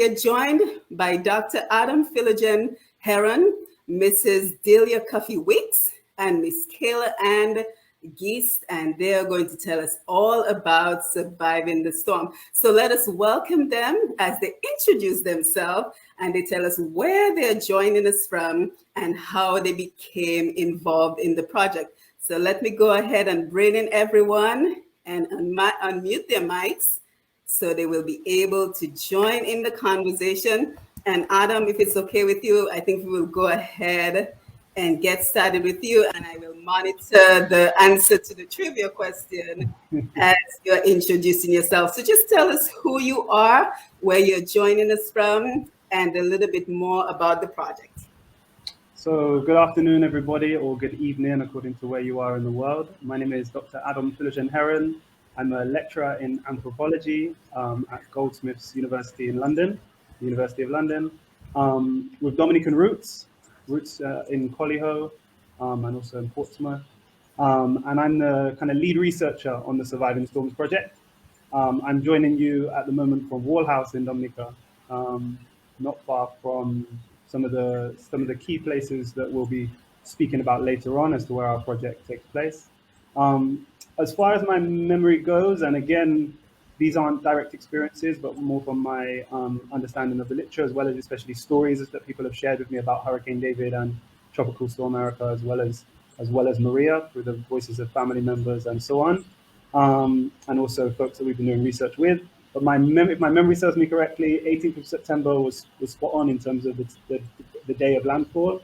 We're joined by Dr. Adam Philogen Heron, Mrs. Dalia Cuffy Wicks, and Miss Kayla and Geese, and they're going to tell us all about surviving the storm. So let us welcome them as they introduce themselves and they tell us where they're joining us from and how they became involved in the project. So let me go ahead and bring in everyone and unmute their mics so they will be able to join in the conversation. And Adam, if it's okay with you, I think we will go ahead and get started with you, and I will monitor the answer to the trivia question as you're introducing yourself. So just tell us who you are, where you're joining us from, and a little bit more about the project. So good afternoon, everybody, or good evening, according to where you are in the world. My name is Dr. Adam Philogen Heron. I'm a lecturer in anthropology at Goldsmiths University in London, University of London, with Dominican roots in Collyho and also in Portsmouth. And I'm the kind of lead researcher on the Surviving Storms project. I'm joining you at the moment from Wallhouse in Dominica, not far from some of the key places that we'll be speaking about later on as to where our project takes place. As far as my memory goes, and again, these aren't direct experiences, but more from my understanding of the literature, as well as especially stories that people have shared with me about Hurricane David and Tropical Storm Erica, as well as Maria, through the voices of family members and so on, and also folks that we've been doing research with. But if my memory serves me correctly, 18th of September was spot on in terms of the day of landfall.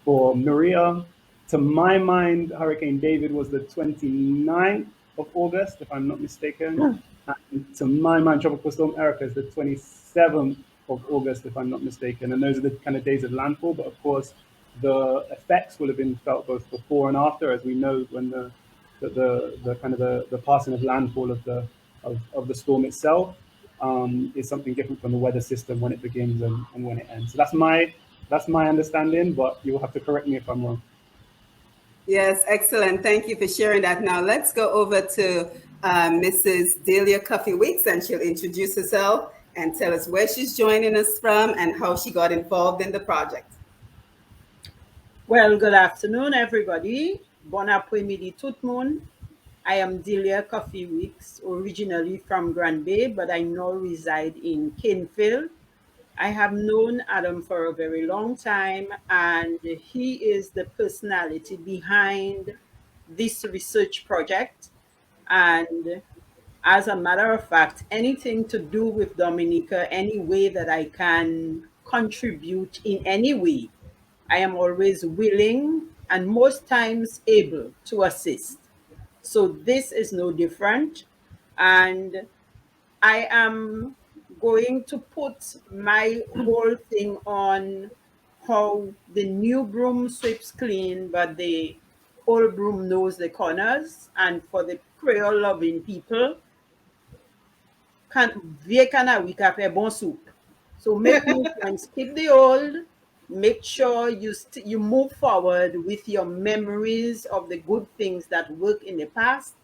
For Maria, to my mind, Hurricane David was the 29th of August, if I'm not mistaken. And to my mind, Tropical Storm Erica is the 27th of August, if I'm not mistaken. And those are the kind of days of landfall. But of course, the effects will have been felt both before and after, as we know when the passing of landfall of the storm itself is something different from the weather system when it begins and when it ends. So that's my understanding, but you will have to correct me if I'm wrong. Yes, excellent. Thank you for sharing that. Now let's go over to Mrs. Dalia Cuffy Wicks, and she'll introduce herself and tell us where she's joining us from and how she got involved in the project. Well, good afternoon, everybody. Bon après-midi tout le monde. I am Dalia Cuffy Wicks, originally from Grand Bay, but I now reside in Canefield. I have known Adam for a very long time, and he is the personality behind this research project. And as a matter of fact, anything to do with Dominica, any way that I can contribute in any way, I am always willing and most times able to assist. So this is no different. And I am going to put my whole thing on how the new broom sweeps clean, but the old broom knows the corners. And for the Creole loving people, vieux canawi ka fait bon soup. So make new friends, keep the old, make sure you move forward with your memories of the good things that worked in the past.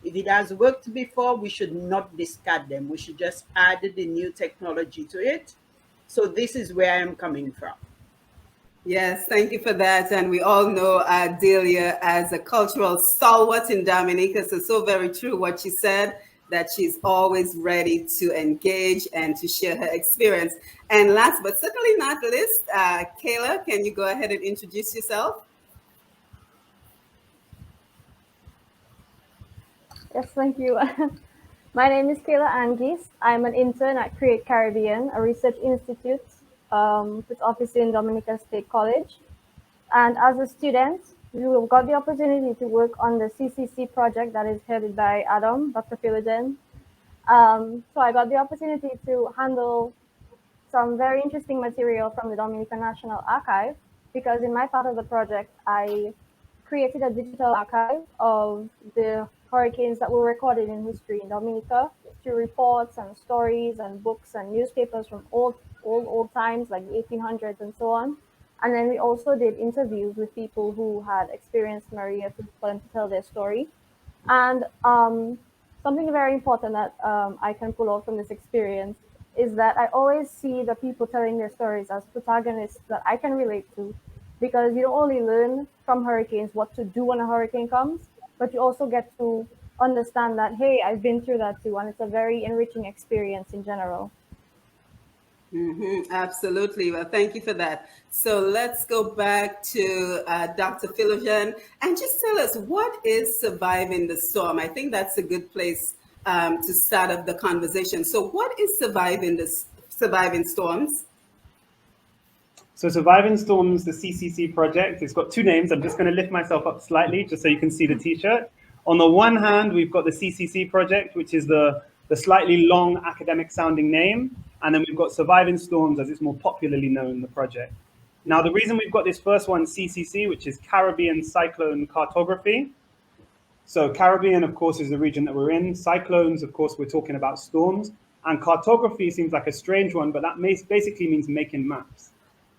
If it has worked before, we should not discard them. We should just add the new technology to it. So this is where I am coming from. Yes, thank you for that. And we all know Dalia as a cultural stalwart in Dominica. So very true what she said, that she's always ready to engage and to share her experience. And last but certainly not least, Kayla, can you go ahead and introduce yourself? Yes, thank you. My name is Kayla Angis. I'm an intern at Create Caribbean, a research institute with office in Dominica State College. And as a student, we got the opportunity to work on the CCC project that is headed by Adam, Dr. Philogen. So I got the opportunity to handle some very interesting material from the Dominican National Archive, because in my part of the project, I created a digital archive of the hurricanes that were recorded in history in Dominica through reports and stories and books and newspapers from old times, like the 1800s and so on. And then we also did interviews with people who had experienced Maria for them to tell their story. And something very important that I can pull out from this experience is that I always see the people telling their stories as protagonists that I can relate to, because you don't only learn from hurricanes what to do when a hurricane comes, but you also get to understand that, hey, I've been through that too, and it's a very enriching experience in general. Absolutely. Well, thank you for that. So let's go back to Dr. Philogen and just tell us, what is surviving the storm? I think that's a good place to start up the conversation. So what is surviving storms? So Surviving Storms, the CCC project, it's got two names. I'm just going to lift myself up slightly just so you can see the t-shirt. On the one hand, we've got the CCC project, which is the slightly long academic sounding name. And then we've got Surviving Storms, as it's more popularly known, the project. Now, the reason we've got this first one, CCC, which is Caribbean Cyclone Cartography. So Caribbean, of course, is the region that we're in. Cyclones, of course, we're talking about storms. And cartography seems like a strange one, but that basically means making maps.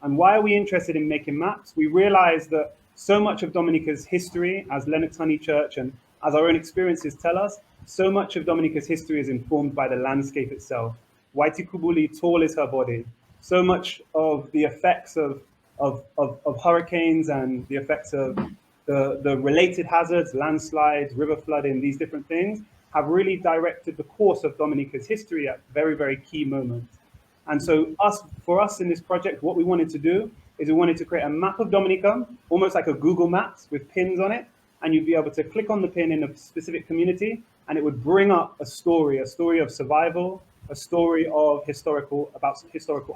And why are we interested in making maps? We realize that so much of Dominica's history, as Lennox Honey Church and as our own experiences tell us, so much of Dominica's history is informed by the landscape itself. Waitikubuli, tall is her body. So much of the effects of hurricanes and the effects of the related hazards, landslides, river flooding, these different things, have really directed the course of Dominica's history at very, very key moments. And so for us in this project, what we wanted to do is we wanted to create a map of Dominica, almost like a Google Maps with pins on it. And you'd be able to click on the pin in a specific community, and it would bring up a story of survival, a story of historical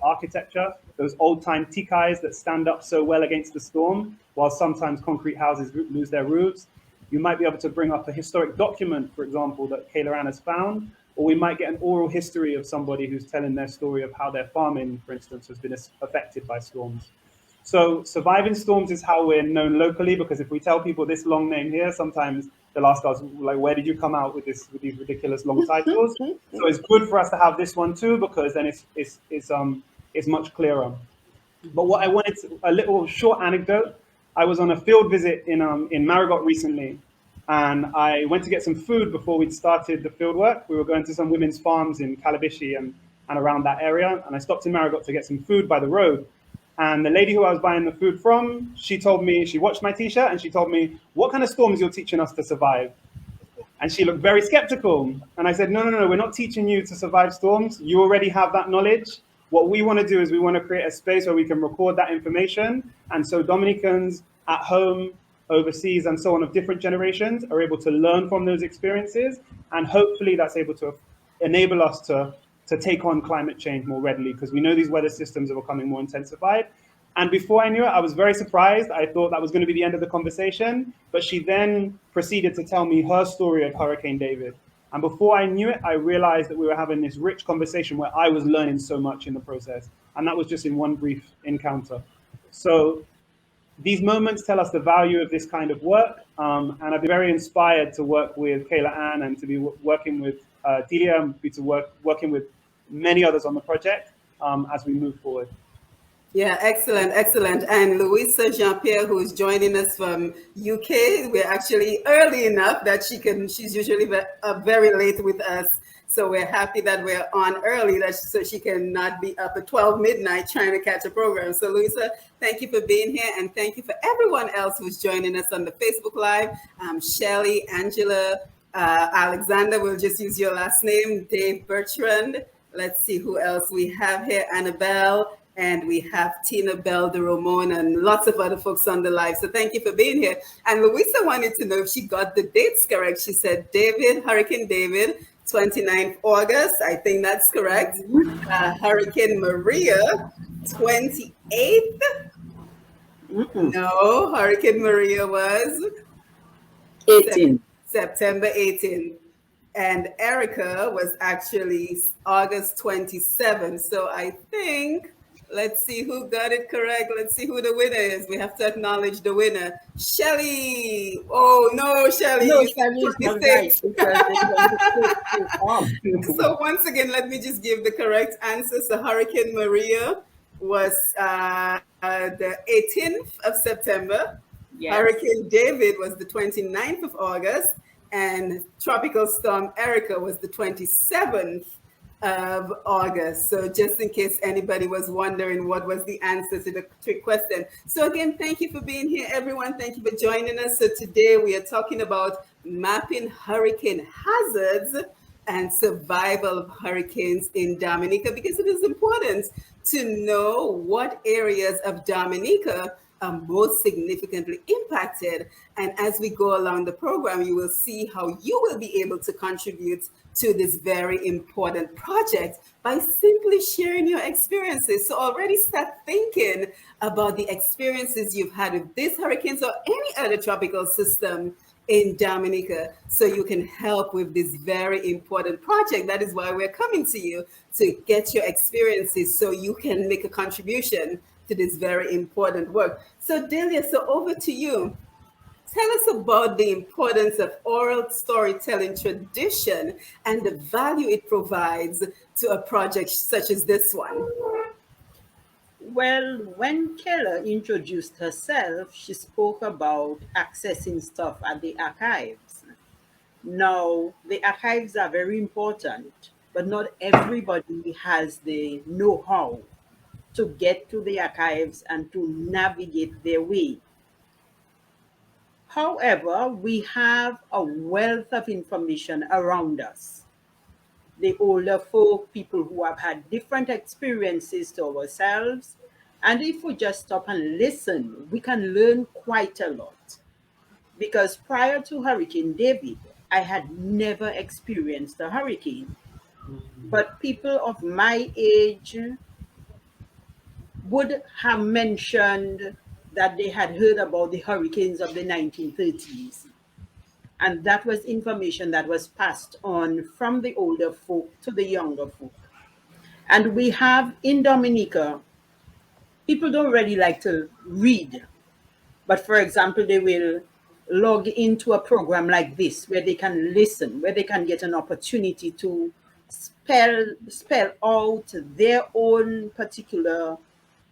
architecture, those old time tikais that stand up so well against the storm, while sometimes concrete houses lose their roofs. You might be able to bring up a historic document, for example, that Kayla Ann has found, or we might get an oral history of somebody who's telling their story of how their farming, for instance, has been affected by storms. So Surviving Storms is how we're known locally, because if we tell people this long name here, sometimes they'll ask us, like, where did you come out with these ridiculous long titles? So it's good for us to have this one too, because then it's much clearer. But what I wanted a little short anecdote. I was on a field visit in Marigot recently, and I went to get some food before we'd started the field work. We were going to some women's farms in Calabishi and around that area, and I stopped in Marigot to get some food by the road. And the lady who I was buying the food from, she told me, she watched my t-shirt and she told me, what kind of storms you're teaching us to survive? And she looked very skeptical. And I said, no, we're not teaching you to survive storms. You already have that knowledge. What we want to do is we want to create a space where we can record that information. And so Dominicans at home, overseas, and so on of different generations are able to learn from those experiences. And hopefully that's able to enable us to take on climate change more readily, because we know these weather systems are becoming more intensified. And before I knew it, I was very surprised. I thought that was going to be the end of the conversation, but she then proceeded to tell me her story of Hurricane David. And before I knew it, I realized that we were having this rich conversation where I was learning so much in the process. And that was just in one brief encounter. So these moments tell us the value of this kind of work. And I've been very inspired to work with Kayla Ann and to be working with Dalia, and be working with many others on the project as we move forward. Yeah, excellent. And Louisa Jean-Pierre, who is joining us from UK, we're actually early enough that she's usually very late with us. So we're happy that we're on early, so she can not be up at 12 midnight trying to catch a program. So Louisa, thank you for being here, and thank you for everyone else who's joining us on the Facebook Live. Shelly, Angela, Alexander, we'll just use your last name, Dave Bertrand. Let's see who else we have here, Annabelle, and we have Tina Bell de Ramon, and lots of other folks on the live. So thank you for being here. And Louisa wanted to know if she got the dates correct. She said Hurricane David, 29th August. I think that's correct. Hurricane Maria, 28th. No, Hurricane Maria was 18. September 18th. And Erica was actually August 27th. So I think, let's see who got it correct. Let's see who the winner is. We have to acknowledge the winner. Shelly. Oh, no, Shelly. No, Shelly is not right. So once again, let me just give the correct answer. So Hurricane Maria was the 18th of September. Yes. Hurricane David was the 29th of August. And Tropical Storm Erica was the 27th of August. So just in case anybody was wondering what was the answer to the trick question. So again, thank you for being here, everyone. Thank you for joining us. So today we are talking about mapping hurricane hazards and survival of hurricanes in Dominica, because it is important to know what areas of Dominica are most significantly impacted. And as we go along the program, you will see how you will be able to contribute to this very important project by simply sharing your experiences. So already start thinking about the experiences you've had with these hurricanes or any other tropical system in Dominica, so you can help with this very important project. That is why we're coming to you, to get your experiences so you can make a contribution to this very important work. So Delia, so over to you. Tell us about the importance of oral storytelling tradition and the value it provides to a project such as this one. Well, when Keller introduced herself, she spoke about accessing stuff at the archives. Now, the archives are very important, but not everybody has the know how to get to the archives and to navigate their way. However, we have a wealth of information around us. The older folk, people who have had different experiences to ourselves. And if we just stop and listen, we can learn quite a lot. Because prior to Hurricane David, I had never experienced a hurricane. But people of my age would have mentioned that they had heard about the hurricanes of the 1930s. And that was information that was passed on from the older folk to the younger folk. And we have in Dominica, people don't really like to read, but for example, they will log into a program like this where they can listen, where they can get an opportunity to spell out their own particular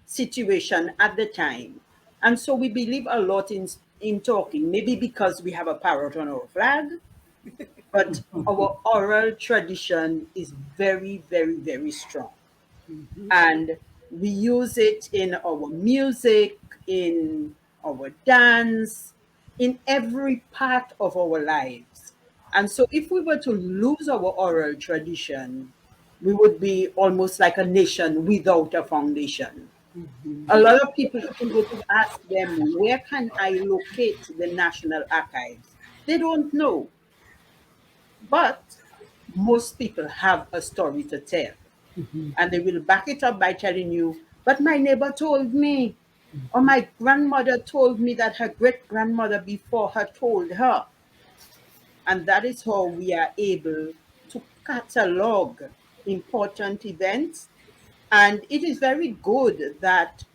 situation at the time. And so we believe a lot in talking, maybe because we have a parrot on our flag, but our oral tradition is very, very, very strong. And we use it in our music, in our dance, in every part of our lives. And so if we were to lose our oral tradition, we would be almost like a nation without a foundation. A lot of people, if you were to ask them, where can I locate the National Archives? They don't know. But most people have a story to tell. And they will back it up by telling you, but my neighbor told me, or my grandmother told me that her great grandmother before her told her. And that is how we are able to catalog important events. And it is very good that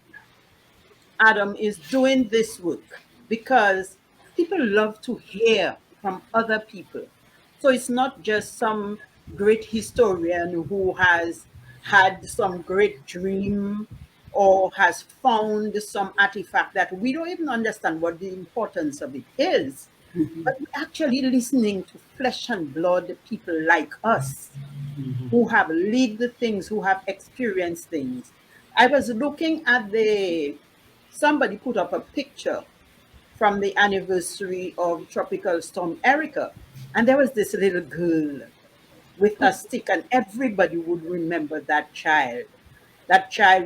Adam is doing this work because people love to hear from other people. So it's not just some great historian who has had some great dream or has found some artifact that we don't even understand what the importance of it is. But we're actually listening to flesh and blood people like us who have lived things, who have experienced things. I was looking at somebody put up a picture from the anniversary of Tropical Storm Erica, and there was this little girl with a stick, and everybody would remember that child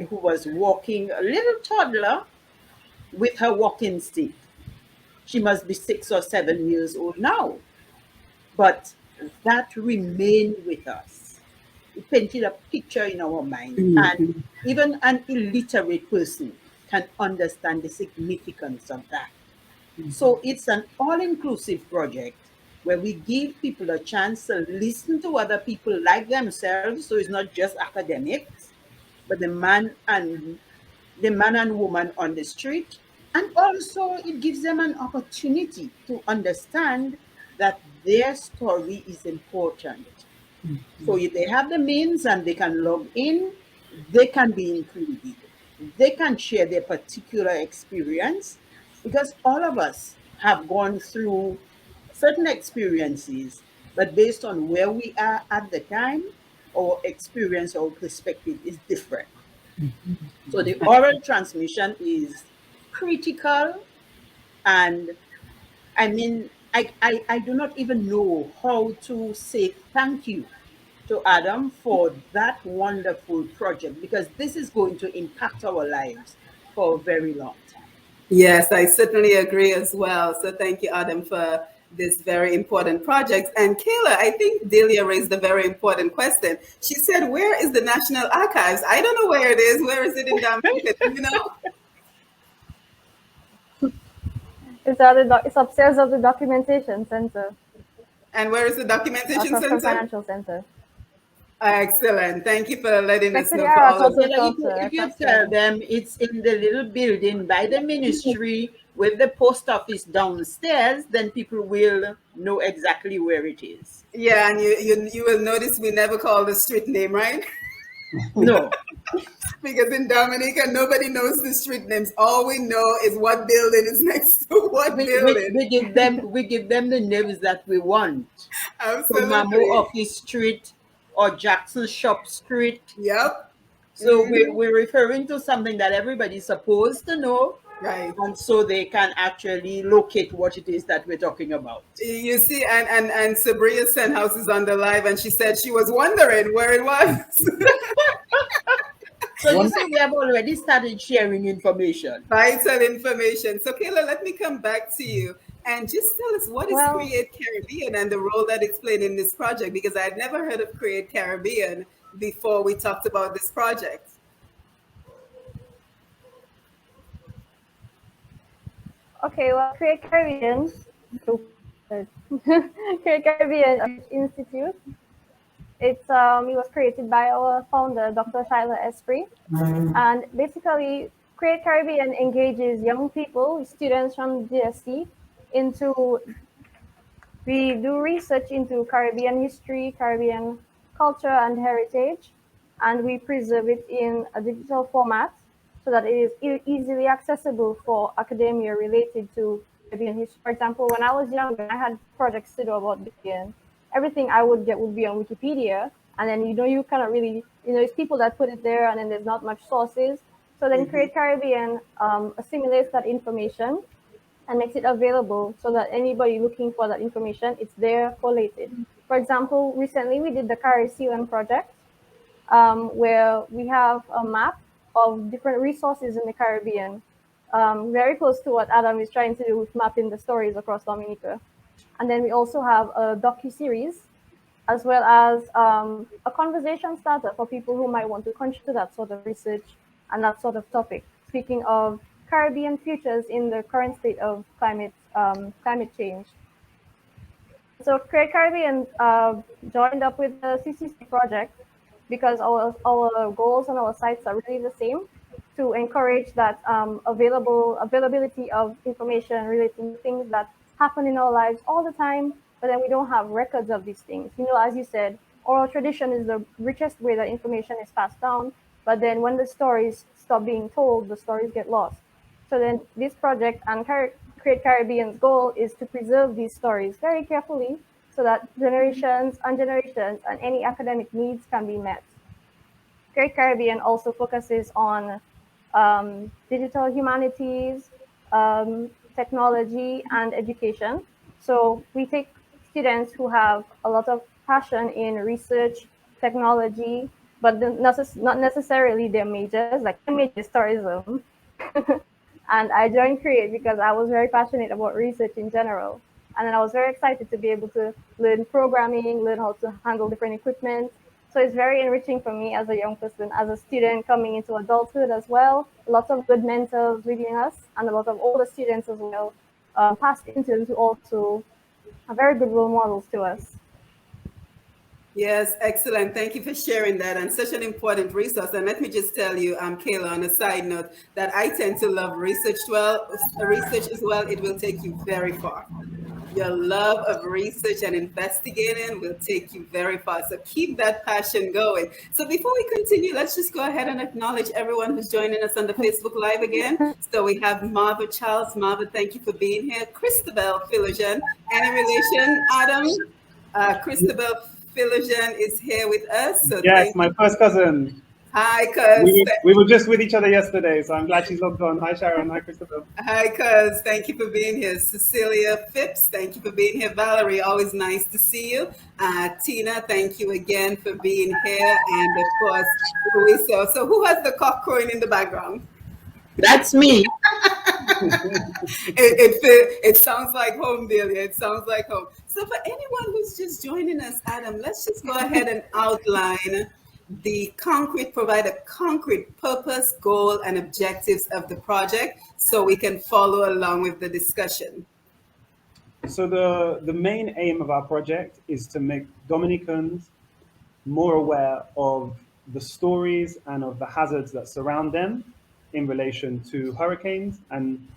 who was walking, a little toddler with her walking stick. She must be 6 or 7 years old now, but that remained with us. It painted a picture in our mind, and even an illiterate person can understand the significance of that. So it's an all-inclusive project where we give people a chance to listen to other people like themselves. So it's not just academics, but the man and woman on the street. And also it gives them an opportunity to understand that their story is important. So if they have the means and they can log in, they can be included. They can share their particular experience because all of us have gone through certain experiences, but based on where we are at the time, our experience, our perspective is different. So the oral transmission is critical, and I mean, I do not even know how to say thank you to Adam for that wonderful project, because this is going to impact our lives for a very long time. Yes, I certainly agree as well. So thank you, Adam, for this very important project. And Kayla, I think Delia raised a very important question. She said, "Where is the National Archives?" I don't know where it is. Where is it in Dominica? Do you know? It's upstairs of the documentation center, And where is the documentation across from center? financial center. Excellent. Thank you for letting Next us to the know for all So of agriculture Kayla, club, sir, if you across tell there. them it's in the little building by the ministry with the post office downstairs, then people will know exactly where it is. Yeah, and you will notice we never call the street name, right? No, Because in Dominica, nobody knows the street names. All we know is what building is next to what we, we, building. we give them we give them the names that we want. So Mamo Absolutely. Office Street or Jackson Shop Street. Yep. So Hmm. we're referring to something that everybody's supposed to know, Right. and so they can actually locate what it is that we're talking about. You see, and Sabria sent houses on the live, and she said she was wondering where it was. So you One, see, we have already started sharing information. Vital information. So, Kayla, let me come back to you and just tell us what is Well, Create Caribbean and the role that it's played in this project, because I'd never heard of Create Caribbean before we talked about this project. okay, well, Create Caribbean, Create Caribbean Institute. It was created by our founder, Dr. Shaila Esprit, and basically, Create Caribbean engages young people, students from DSC, into we do research into Caribbean history, Caribbean culture and heritage, and we preserve it in a digital format so that it is easily accessible for academia related to Caribbean history. For example, when I was younger, I had projects to do about Caribbean. Everything I would get would be on Wikipedia, and then you cannot really, it's people that put it there, and then there's not much sources. So then Mhm. Create Caribbean assimilates that information and makes it available so that anybody looking for that information, it's there collated. For example, recently we did the Caribbean project, where we have a map of different resources in the Caribbean, very close to what Adam is trying to do with mapping the stories across Dominica. And then we also have a docu-series, as well as a conversation starter for people who might want to contribute to that sort of research and that sort of topic. Speaking of Caribbean futures in the current state of climate change. So Create Caribbean joined up with the CCC project because our goals and our sites are really the same, to encourage that availability of information relating to things that happen in our lives all the time, but then we don't have records of these things. As you said, oral tradition is the richest way that information is passed down, but then when the stories stop being told, the stories get lost. So then this project and Create Caribbean's goal is to preserve these stories very carefully so that generations and any academic needs can be met. Create Caribbean also focuses on digital humanities, technology, and education. So we take students who have a lot of passion in research, technology, but not necessarily their majors. Like my major is tourism. And I joined Create because I was very passionate about research in general. And then I was very excited to be able to learn programming, learn how to handle different equipment. So it's very enriching for me as a young person, as a student coming into adulthood as well. Lots of good mentors leading us, and a lot of older students as well, past interns who also are very good role models to us. Yes, excellent. Thank you for sharing that, and such an important resource. And let me just tell you, Kayla, on a side note, that I tend to love research as well. It will take you very far. Your love of research and investigating will take you very far. So keep that passion going. So before we continue, let's just go ahead and acknowledge everyone who's joining us on the Facebook Live again. So we have Marva Charles. Marva, thank you for being here. Christabel Philogen. Any relation, Adam? Christabel Philogen is here with us. So Yes, thank my you. first cousin. Hi, Cuz. We were just with each other yesterday, so I'm glad she's logged on. Hi, Sharon. Hi, Christopher. Hi, Cuz. Thank you for being here. Cecilia Phipps, thank you for being here. Valerie, always nice to see you. Tina, thank you again for being here. And of course, Louisa. So who has the cock crowing in the background? That's me. It sounds like home, Delia. It sounds like home. So for anyone who's just joining us, Adam, let's just go ahead and outline provide a concrete purpose, goal, and objectives of the project so we can follow along with the discussion. So the main aim of our project is to make Dominicans more aware of the stories and of the hazards that surround them in relation to hurricanes, and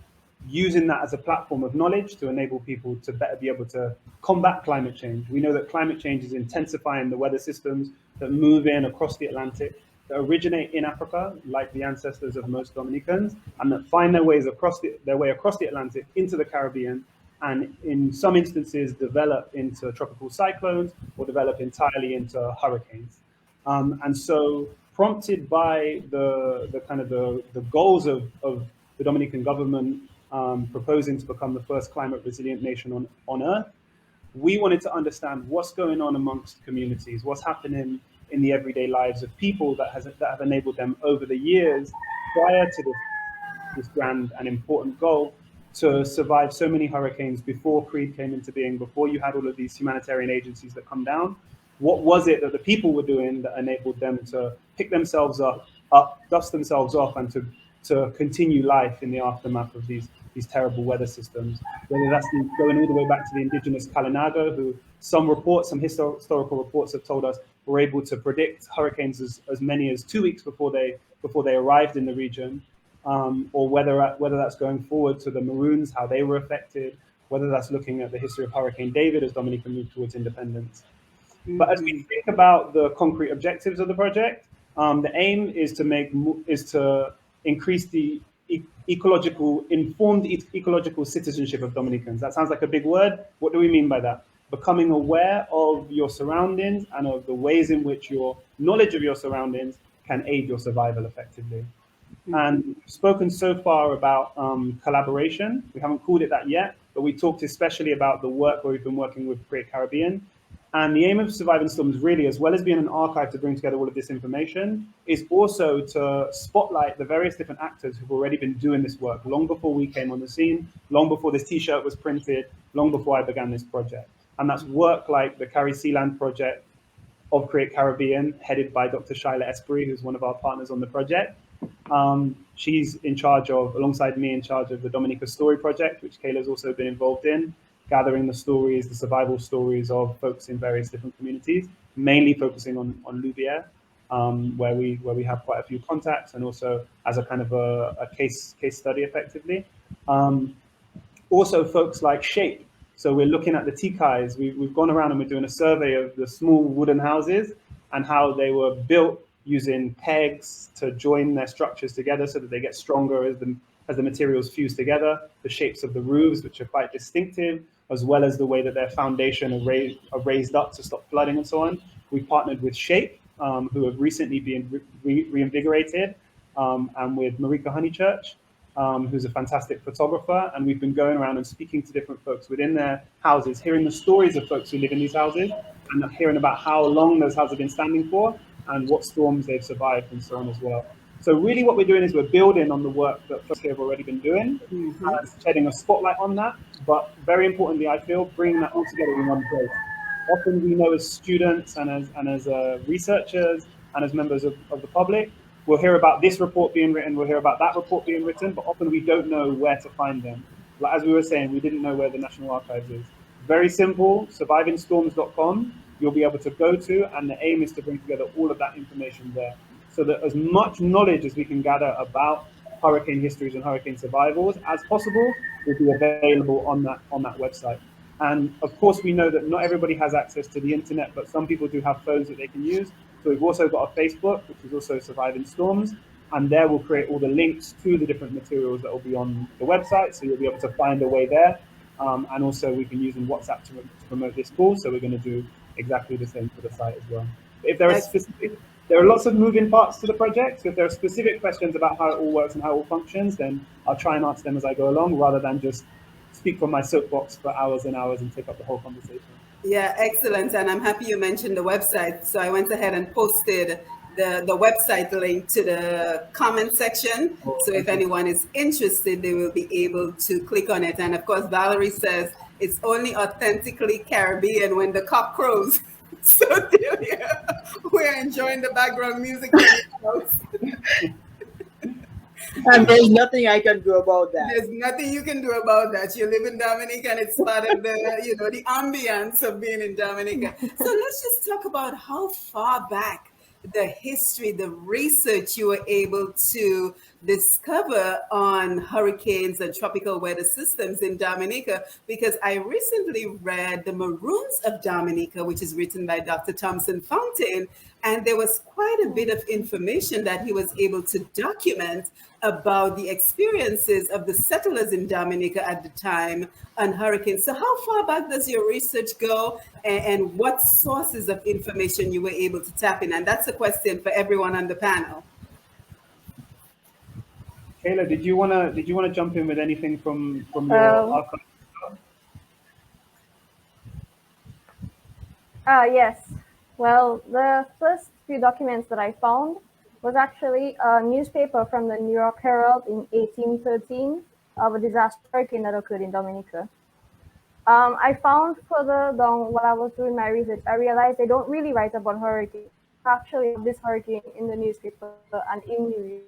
using that as a platform of knowledge to enable people to better be able to combat climate change. We know that climate change is intensifying the weather systems that move in across the Atlantic, that originate in Africa, like the ancestors of most Dominicans, and that find their way across the Atlantic into the Caribbean, and in some instances develop into tropical cyclones or develop entirely into hurricanes. And so, prompted by the goals of the Dominican government proposing to become the first climate resilient nation on Earth, we wanted to understand what's going on amongst communities, what's happening in the everyday lives of people that have enabled them over the years prior to this grand and important goal to survive so many hurricanes before Creed came into being, before you had all of these humanitarian agencies that come down. What was it that the people were doing that enabled them to pick themselves up, dust themselves off, and to continue life in the aftermath of these terrible weather systems? Whether that's going all the way back to the indigenous Kalinago, who some historical reports have told us were able to predict hurricanes as many as 2 weeks before they arrived in the region, or whether that's going forward to the Maroons, how they were affected, whether that's looking at the history of Hurricane David as Dominica moved towards independence. But as we think about the concrete objectives of the project, the aim is to increase the informed ecological citizenship of Dominicans. That sounds like a big word. What do we mean by that? Becoming aware of your surroundings and of the ways in which your knowledge of your surroundings can aid your survival effectively. And we've spoken so far about collaboration. We haven't called it that yet, but we talked especially about the work where we've been working with Create Caribbean. And the aim of Surviving Storms, really, as well as being an archive to bring together all of this information, is also to spotlight the various different actors who've already been doing this work long before we came on the scene, long before this T-shirt was printed, long before I began this project. And that's work like the Carrie Sealand project of Create Caribbean, headed by Dr. Shyla Esprit, who's one of our partners on the project. She's in charge of, alongside me, in charge of the Dominica Story Project, which Kayla's also been involved in, gathering the stories, the survival stories of folks in various different communities, mainly focusing on Louvière, where we have quite a few contacts, and also as a kind of a case study, effectively. Also, folks like Shape. So we're looking at the tikais. We've gone around and we're doing a survey of the small wooden houses and how they were built using pegs to join their structures together so that they get stronger as the materials fuse together, the shapes of the roofs, which are quite distinctive, as well as the way that their foundation are raised up to stop flooding and so on. We partnered with Shape, who have recently been reinvigorated, and with Marika Honeychurch, who's a fantastic photographer. And we've been going around and speaking to different folks within their houses, hearing the stories of folks who live in these houses, and hearing about how long those houses have been standing for, and what storms they've survived and so on as well. So really what we're doing is we're building on the work that folks here have already been doing, shedding a spotlight on that, but very importantly, I feel, bringing that all together in one place. Often we know as students and as researchers and as members of the public, we'll hear about this report being written, we'll hear about that report being written, but often we don't know where to find them. Like, as we were saying, we didn't know where the National Archives is. Very simple, survivingstorms.com. You'll be able to go to, and the aim is to bring together all of that information there, so that as much knowledge as we can gather about hurricane histories and hurricane survivals as possible will be available on that website. And of course, we know that not everybody has access to the internet, but some people do have phones that they can use. So we've also got a Facebook, which is also Surviving Storms, and there we'll create all the links to the different materials that will be on the website, so you'll be able to find a way there. And also we can use in WhatsApp to promote this call. So we're going to do exactly the same for the site as well. If there are Ex- there are lots of moving parts to the project. So if there are specific questions about how it all works and how it all functions, then I'll try and answer them as I go along, rather than just speak from my soapbox for hours and hours and take up the whole conversation. Yeah, excellent. And I'm happy you mentioned the website. So I went ahead and posted the website link to the comment section. Oh, So if thank you. anyone is interested, they will be able to click on it. And of course, Valerie says it's only authentically Caribbean when the cock crows. So Delia, we're enjoying the background music from your house. And there's nothing I can do about that. There's nothing you can do about that. You live in Dominica and it's part of the ambience of being in Dominica. So let's just talk about how far back the history, the research you were able to discover on hurricanes and tropical weather systems in Dominica, because I recently read The Maroons of Dominica, which is written by Dr. Thompson Fountain, and there was quite a bit of information that he was able to document about the experiences of the settlers in Dominica at the time on hurricanes. So how far back does your research go, and what sources of information you were able to tap in? And that's a question for everyone on the panel. Kayla, did you wanna jump in with anything from your Um, archive? yes. Well, the first few documents that I found was actually a newspaper from the New York Herald in 1813 of a disaster hurricane that occurred in Dominica. I found further down while I was doing my research, I realized they don't really write about hurricanes. Actually, have this hurricane in the newspaper and in New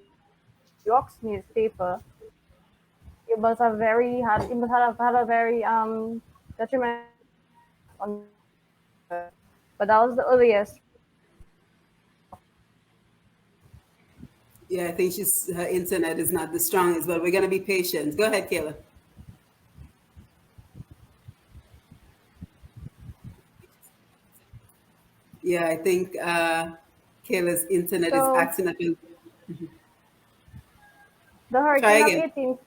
York's newspaper. It must have very had it must have had a very detrimental on Dominica. But that was the earliest. Yeah, I think her internet is not the strongest, but we're going to be patient. Go ahead, Kayla. Yeah, I think Kayla's internet is So acting up. the Try hurricane of again. 18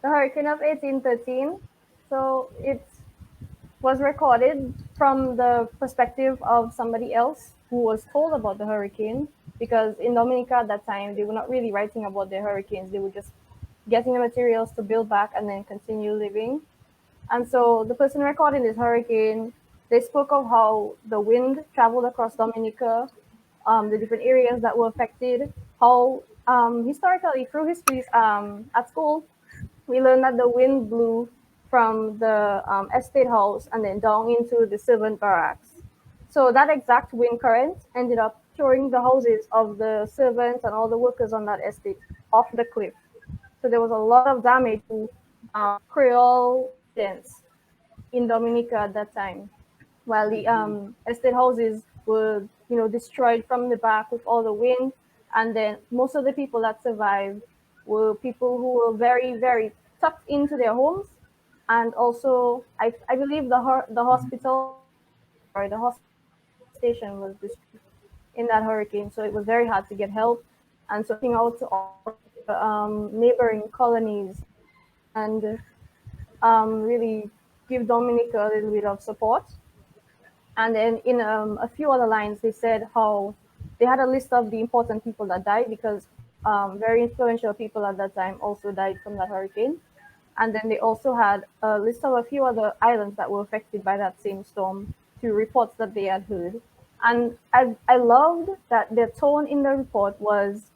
the hurricane of 1813. So it was recorded from the perspective of somebody else who was told about the hurricane, because in Dominica at that time they were not really writing about their hurricanes. They were just getting the materials to build back and then continue living. And so the person recording this hurricane, they spoke of how the wind traveled across Dominica, the different areas that were affected, how historically through histories at school, we learned that the wind blew from the estate house and then down into the servant barracks. So that exact wind current ended up throwing the houses of the servants and all the workers on that estate off the cliff. So there was a lot of damage to Creole residents in Dominica at that time, while the estate houses were, destroyed from the back with all the wind. And then most of the people that survived were people who were very, very tucked into their homes. And also, I believe the hospital or the hospital station was destroyed in that hurricane. So it was very hard to get help. And so reaching out to all the neighboring colonies and really give Dominica a little bit of support. And then in a few other lines, they said how they had a list of the important people that died, because very influential people at that time also died from that hurricane. And then they also had a list of a few other islands that were affected by that same storm through reports that they had heard. And I loved that the tone in the report was,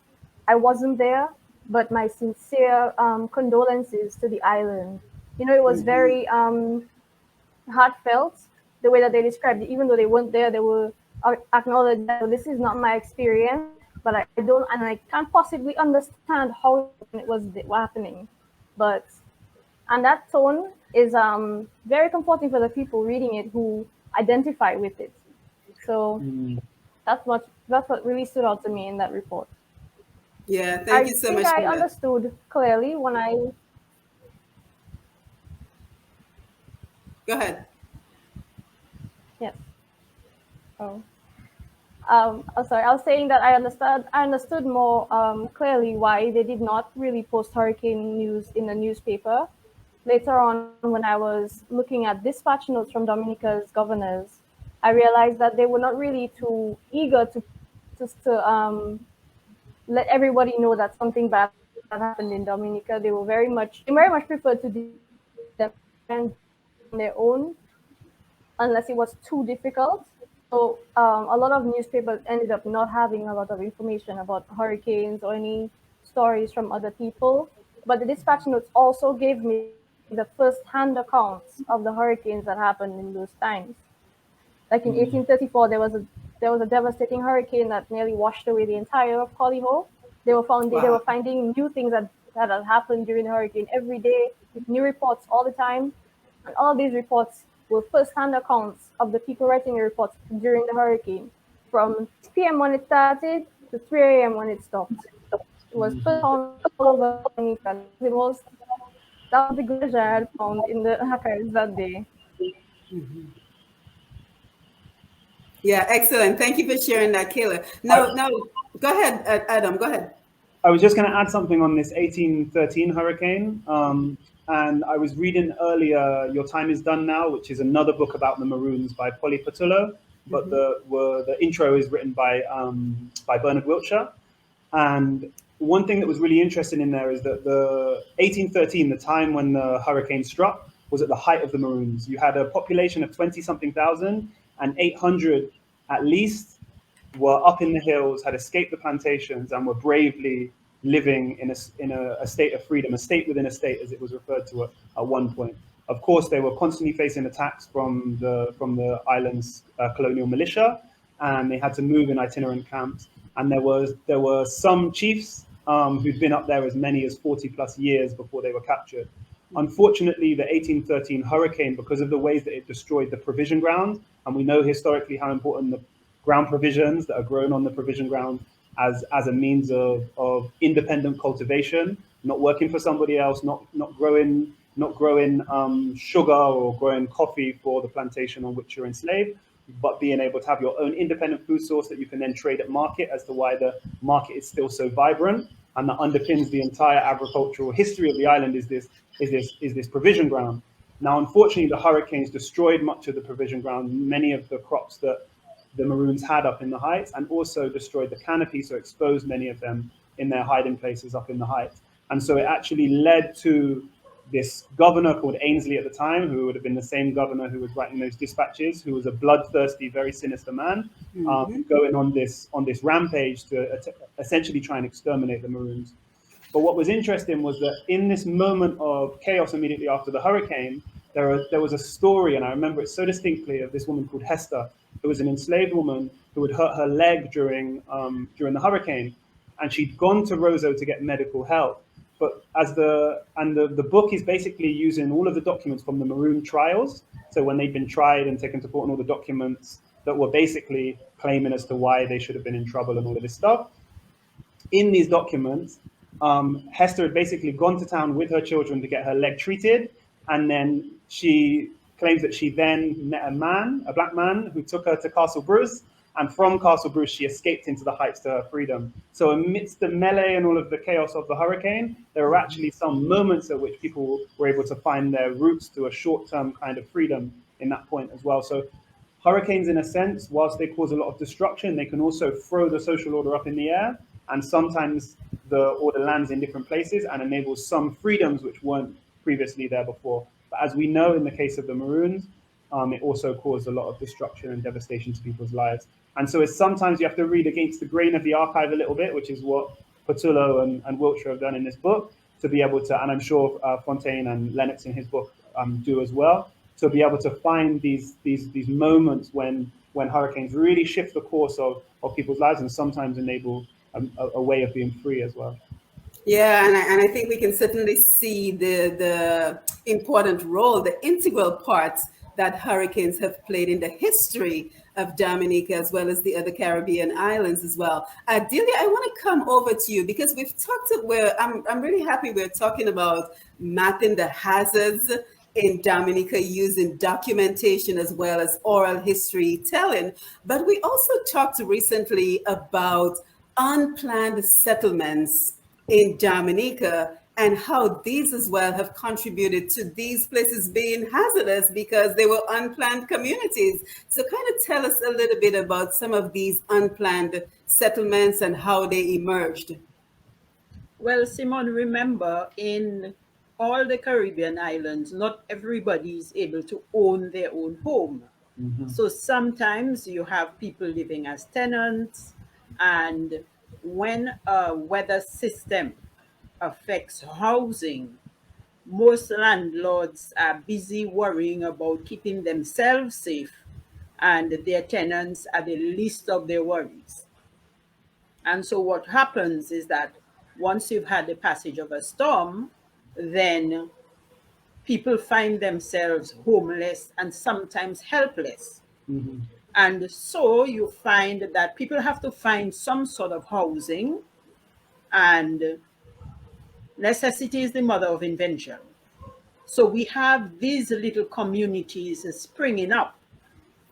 I wasn't there, but my sincere condolences to the island. It was Mhm. very heartfelt the way that they described it. Even though they weren't there, they will acknowledge that this is not my experience, but I don't, and I can't possibly understand how it was happening. But and that tone is very comforting for the people reading it who identify with it. So Mm. that's what really stood out to me in that report. Yeah, thank I you so think much I for that. understood clearly when I Go ahead. yes. Oh. I'm sorry. I was saying that I understood more clearly why they did not really post hurricane news in the newspaper, Later on, when I was looking at dispatch notes from Dominica's governors, I realized that they were not really too eager to let everybody know that something bad had happened in Dominica. They very much preferred to deal with themselves and do things on their own unless it was too difficult. So a lot of newspapers ended up not having a lot of information about hurricanes or any stories from other people. But the dispatch notes also gave me the first-hand accounts of the hurricanes that happened in those times. Like in 1834, there was a devastating hurricane that nearly washed away the entire of Solihull. They were Wow. finding new things that had happened during the hurricane every day, with new reports all the time. And all of these reports were first-hand accounts of the people writing the reports during the hurricane, from 6 p.m. when it started to 3 a.m. when it stopped. It was first-hand all over Dominica. That was the greatest I had found in the archives that day. Yeah, excellent. Thank you for sharing that, Kayla. I, Now, go ahead, Adam. Go ahead. I was just going to add something on this 1813 hurricane. And I was reading earlier Your Time Is Done Now, which is another book about the Maroons by Polly Patullo. But the intro is written by Bernard Wiltshire. And one thing that was really interesting in there is that the 1813, the time when the hurricane struck, was at the height of the Maroons. You had a population of 20 something thousand, and 800 at least were up in the hills, had escaped the plantations, and were bravely living in a state of freedom, a state within a state, as it was referred to at one point. Of course, they were constantly facing attacks from the island's colonial militia, and they had to move in itinerant camps. And there were some chiefs who'd been up there as many as 40 plus years before they were captured. Unfortunately, the 1813 hurricane, because of the ways that it destroyed the provision ground, and we know historically how important the ground provisions that are grown on the provision ground as a means of independent cultivation, not working for somebody else, not growing sugar or growing coffee for the plantation on which you're enslaved, but being able to have your own independent food source that you can then trade at market, as to why the market is still so vibrant and that underpins the entire agricultural history of the island is this provision ground. Now, unfortunately, the hurricanes destroyed much of the provision ground, many of the crops that the Maroons had up in the heights, and also destroyed the canopy, so exposed many of them in their hiding places up in the heights. And so it actually led to this governor called Ainsley at the time, who would have been the same governor who was writing those dispatches, who was a bloodthirsty, very sinister man, going on this rampage to essentially try and exterminate the Maroons. But what was interesting was that in this moment of chaos immediately after the hurricane, there was a story, and I remember it so distinctly, of this woman called Hester, who was an enslaved woman who had hurt her leg during the hurricane, and she'd gone to Roseau to get medical help. But the book is basically using all of the documents from the Maroon trials. So when they'd been tried and taken to court, and all the documents that were basically claiming as to why they should have been in trouble and all of this stuff. In these documents, Hester had basically gone to town with her children to get her leg treated, and then she claims that she then met a black man, who took her to Castle Bruce, and from Castle Bruce she escaped into the heights to her freedom. So amidst the melee and all of the chaos of the hurricane, there were actually some moments at which people were able to find their roots to a short-term kind of freedom in that point as well. So hurricanes, in a sense, whilst they cause a lot of destruction, they can also throw the social order up in the air, and sometimes the order lands in different places and enables some freedoms which weren't previously there before. But as we know, in the case of the Maroons, it also caused a lot of destruction and devastation to people's lives. And so it's sometimes you have to read against the grain of the archive a little bit, which is what Patullo and Wiltshire have done in this book, to be able to, and I'm sure Fontaine and Lennox in his book do as well, to be able to find these moments when hurricanes really shift the course of people's lives, and sometimes enable a way of being free as well. Yeah, and I think we can certainly see the important role, the integral part that hurricanes have played in the history of Dominica, as well as the other Caribbean islands as well. Dalia, I want to come over to you, because we've talked, I'm really happy we're talking about mapping the hazards in Dominica using documentation as well as oral history telling. But we also talked recently about unplanned settlements in Dominica and how these as well have contributed to these places being hazardous because they were unplanned communities. So, kind of tell us a little bit about some of these unplanned settlements and how they emerged. Well, Simon, remember in all the Caribbean islands, not everybody is able to own their own home. So sometimes you have people living as tenants, and when a weather system affects housing, most landlords are busy worrying about keeping themselves safe, and their tenants are the least of their worries. And so what happens is that once you've had the passage of a storm, then people find themselves homeless and sometimes helpless. And so you find that people have to find some sort of housing, and necessity is the mother of invention. So we have these little communities springing up.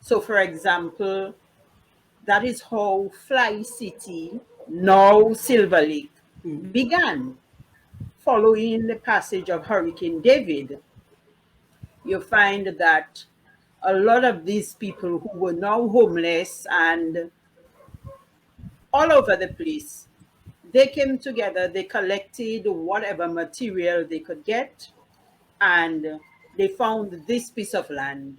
So, for example, that is how Fly City, now Silver Lake, began. Following the passage of Hurricane David, you find that a lot of these people who were now homeless and all over the place, they came together, they collected whatever material they could get, and they found this piece of land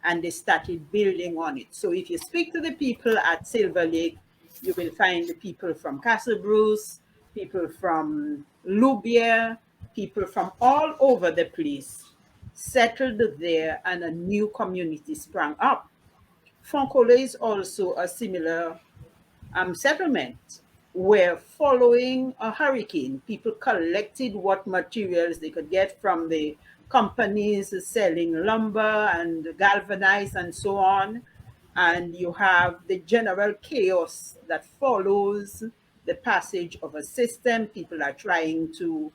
and they started building on it. So if you speak to the people at Silver Lake, you will find the people from Castle Bruce, people from Loubier, people from all over the place settled there, and a new community sprang up. Fonkola is also a similar settlement where, following a hurricane, people collected what materials they could get from the companies selling lumber and galvanized and so on. And you have the general chaos that follows the passage of a system. People are trying to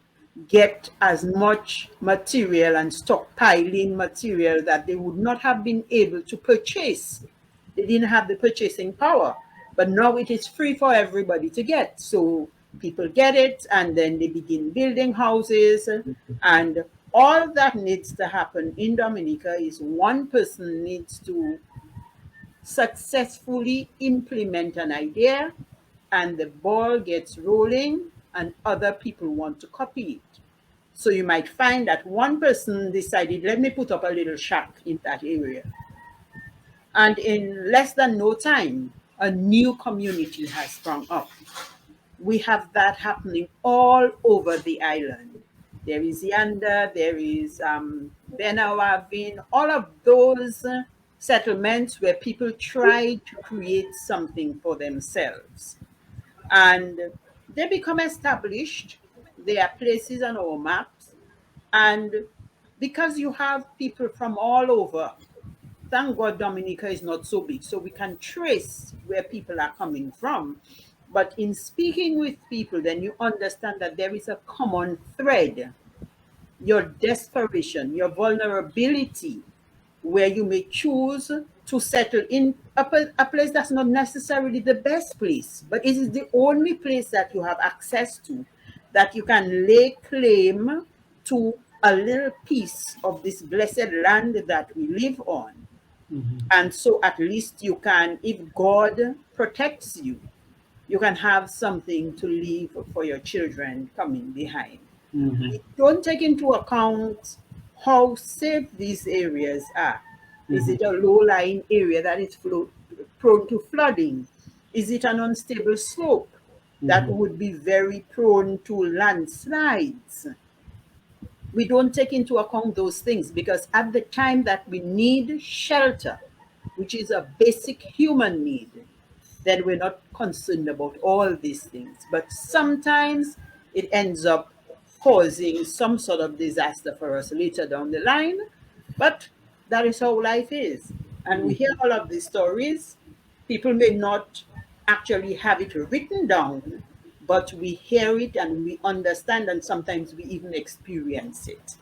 get as much material and stockpiling material that they would not have been able to purchase. They didn't have the purchasing power, but now it is free for everybody to get. So people get it, and then they begin building houses. And all that needs to happen in Dominica is one person needs to successfully implement an idea, and the ball gets rolling, and other people want to copy it. So you might find that one person decided, let me put up a little shack in that area. And in less than no time, a new community has sprung up. We have that happening all over the island. There is Yanda, there is Benawavin, all of those settlements where people try to create something for themselves. And they become established. They are places on our maps. And because you have people from all over, thank God Dominica is not so big, so we can trace where people are coming from. But in speaking with people, then you understand that there is a common thread: your desperation, your vulnerability, where you may choose to settle in a place that's not necessarily the best place, but it is the only place that you have access to, that you can lay claim to a little piece of this blessed land that we live on. And so at least you can, if God protects you, you can have something to leave for your children coming behind. We don't take into account how safe these areas are. Is it a low-lying area that is prone to flooding? Is it an unstable slope that would be very prone to landslides? We don't take into account those things because at the time that we need shelter, which is a basic human need, then we're not concerned about all these things. But sometimes it ends up causing some sort of disaster for us later down the line. But that is how life is. And we hear all of these stories. People may not actually have it written down, but we hear it and we understand, and sometimes we even experience it.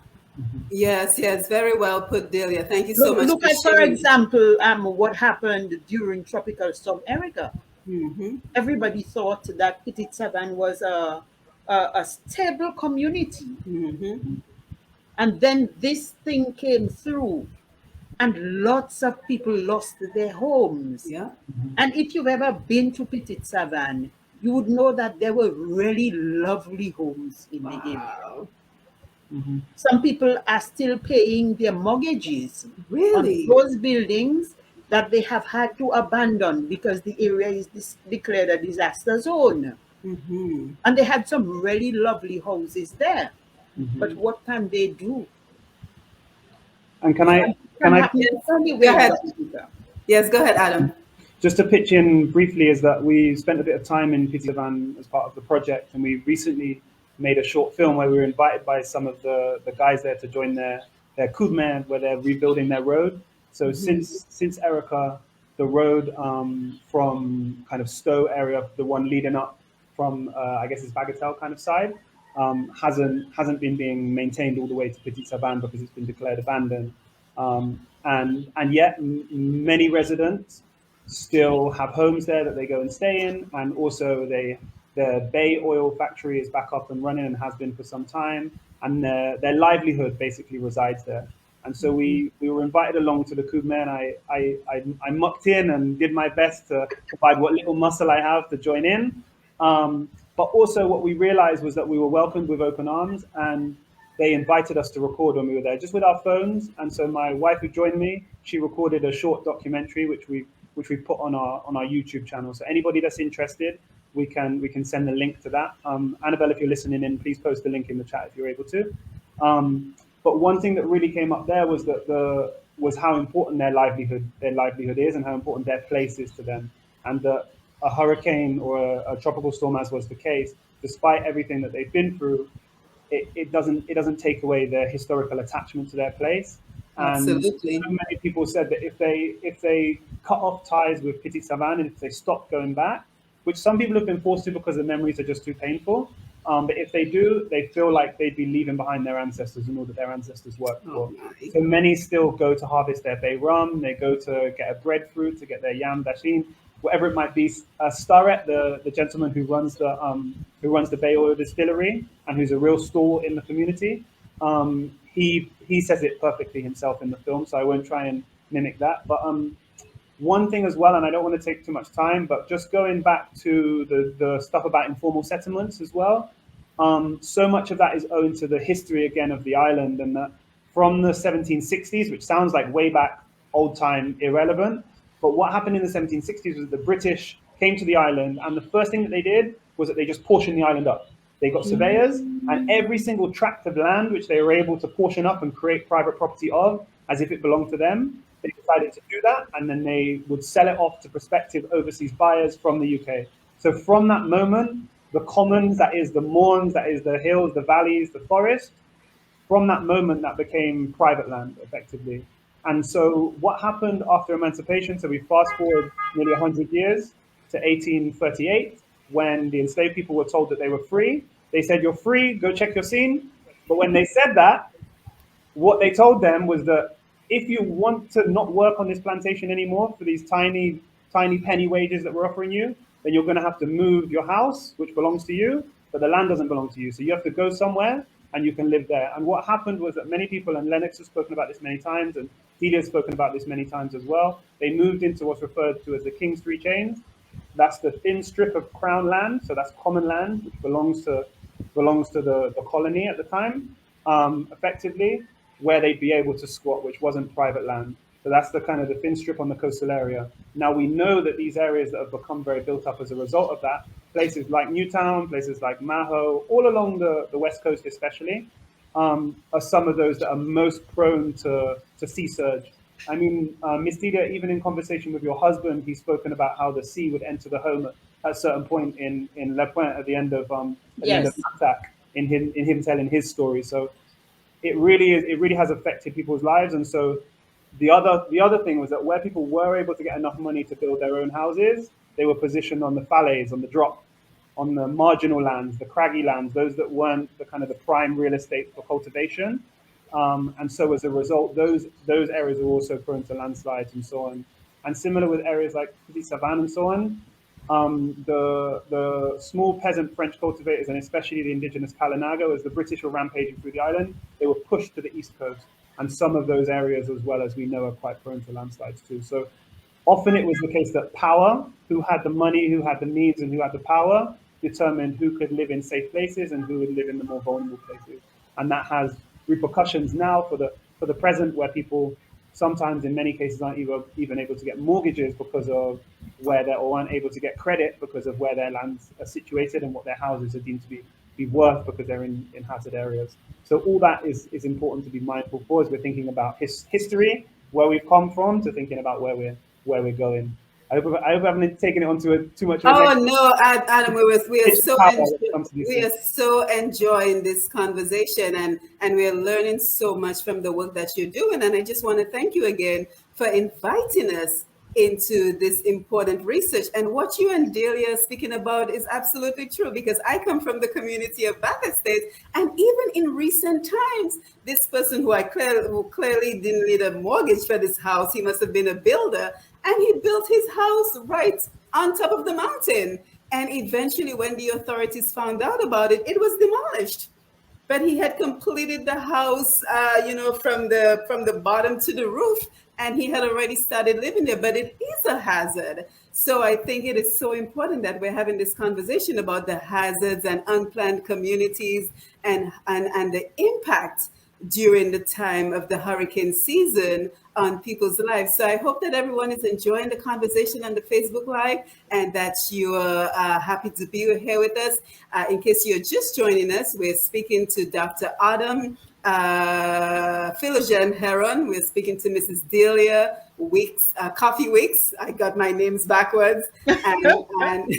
Yes, yes, very well put, Delia. Thank you so Look, much look for at, for sharing. example, what happened during Tropical Storm Erica. Mm-hmm. Everybody thought that Petit Savan was a stable community. Mm-hmm. And then this thing came through, and lots of people lost their homes. Yeah. And if you've ever been to Petit Savan, you would know that there were really lovely homes in the area. Wow. Mhm. Some people are still paying their mortgages on Really? those buildings that they have had to abandon because the area is declared a disaster zone. Mm-hmm. And they had some really lovely houses there. But Mhm. what can they do? And can Yeah. I And it can can I happen Yes. Go anywhere in ahead. Dominica. Yes, go ahead, Adam. just to pitch in briefly is that we spent a bit of time in Pitiavan as part of the project, and we recently made a short film where we were invited by some of the guys there to join their Kudman, where they're rebuilding their road. So Mm-hmm. since Erica, the road from kind of Stowe area, the one leading up from I guess it's Bagatelle kind of side, hasn't been being maintained all the way to Petit Savan because it's been declared abandoned. And yet many residents still have homes there that they go and stay in, and also the Bay Oil factory is back up and running and has been for some time, and their livelihood basically resides there. And so we were invited along to the Kubme, and I mucked in and did my best to provide what little muscle I have to join in. But also what we realized was that we were welcomed with open arms, and they invited us to record when we were there, just with our phones. And so my wife, who joined me, she recorded a short documentary which we put on our YouTube channel. So anybody that's interested, we can send the link to that. Annabelle, if you're listening in, please post the link in the chat if you're able to. But one thing that really came up there was that was how important their livelihood is, and how important their place is to them, and that a hurricane or a tropical storm, as was the case, despite everything that they've been through, it doesn't take away their historical attachment to their place. And Absolutely. so many people said that if they cut off ties with Petit Savan, and if they stop going back, which some people have been forced to because the memories are just too painful. But if they do, they feel like they'd be leaving behind their ancestors and all that their ancestors worked Oh for. my. So many still go to harvest their bay rum. They go to get a breadfruit, to get their yam dashin, whatever it might be. Starret, the gentleman who runs the Bay Oil distillery and who's a real stalwart in the community, he says it perfectly himself in the film. So I won't try and mimic that. But one thing as well, and I don't want to take too much time, but just going back to the stuff about informal settlements as well. So much of that is owing to the history again of the island, and that from the 1760s, which sounds like way back, old time, irrelevant. But what happened in the 1760s was the British came to the island, and the first thing that they did was that they just portioned the island up. They got surveyors, and every single tract of land which they were able to portion up and create private property of, as if it belonged to them, they decided to do that, and then they would sell it off to prospective overseas buyers from the UK. So from that moment, the commons, that is the moorns, that is the hills, the valleys, the forest, from that moment, that became private land effectively. And so what happened after emancipation? So we fast forward nearly 100 years to 1838, when the enslaved people were told that they were free. They said, "You're free, go check your scene." But when they said that, what they told them was that if you want to not work on this plantation anymore for these tiny, tiny penny wages that we're offering you, then you're going to have to move your house, which belongs to you, but the land doesn't belong to you. So you have to go somewhere and you can live there. And what happened was that many people, and Lennox has spoken about this many times, and Delia has spoken about this many times as well, they moved into what's referred to as the King's Three Chains. That's the thin strip of crown land, so that's common land, which belongs to the colony at the time, effectively, where they'd be able to squat, which wasn't private land. So that's the kind of the thin strip on the coastal area. Now we know that these areas that have become very built up as a result of that, places like Newtown, places like Maho, all along the west coast especially, are some of those that are most prone to sea surge. I mean, Miss Dida, even in conversation with your husband, he's spoken about how the sea would enter the home at a certain point in Le Pointe at the end of Yes. Matak, in him telling his story. So it really has affected people's lives. And so the other thing was that where people were able to get enough money to build their own houses, they were positioned on the falaise, on the drop, on the marginal lands, the craggy lands, those that weren't the kind of the prime real estate for cultivation. And so as a result, those areas are also prone to landslides and so on. And similar with areas like Petit Savan and so on, The small peasant French cultivators, and especially the indigenous Kalinago, as the British were rampaging through the island, they were pushed to the east coast. And some of those areas, as well as we know, are quite prone to landslides too. So often it was the case that power, who had the money, who had the means, and who had the power, determined who could live in safe places and who would live in the more vulnerable places. And that has repercussions now for the present, where people sometimes, in many cases, aren't even able to get mortgages because of where they're, or aren't able to get credit because of where their lands are situated and what their houses are deemed to be worth because they're in hazard areas. So all that is important to be mindful for as we're thinking about history, where we've come from, to thinking about where we're going. I hope I haven't taken it onto too much of a Oh negative no, Adam, power when it comes to these we are things. so enjoying this conversation, and we are learning so much from the work that you're doing. And I just want to thank you again for inviting us into this important research. And what you and Delia are speaking about is absolutely true, because I come from the community of Back Estate, and even in recent times, this person who clearly didn't need a mortgage for this house, he must have been a builder, and he built his house right on top of the mountain. And eventually, when the authorities found out about it, it was demolished. But he had completed the house, from the bottom to the roof, and he had already started living there. But it is a hazard. So I think it is so important that we're having this conversation about the hazards and unplanned communities, and the impact during the time of the hurricane season on people's lives. So I hope that everyone is enjoying the conversation on the Facebook Live, and that you are happy to be here with us. In case you're just joining us, we're speaking to Dr. Adam Philogen Heron. We're speaking to Mrs. Delia Weeks, Coffee Weeks. I got my names backwards. And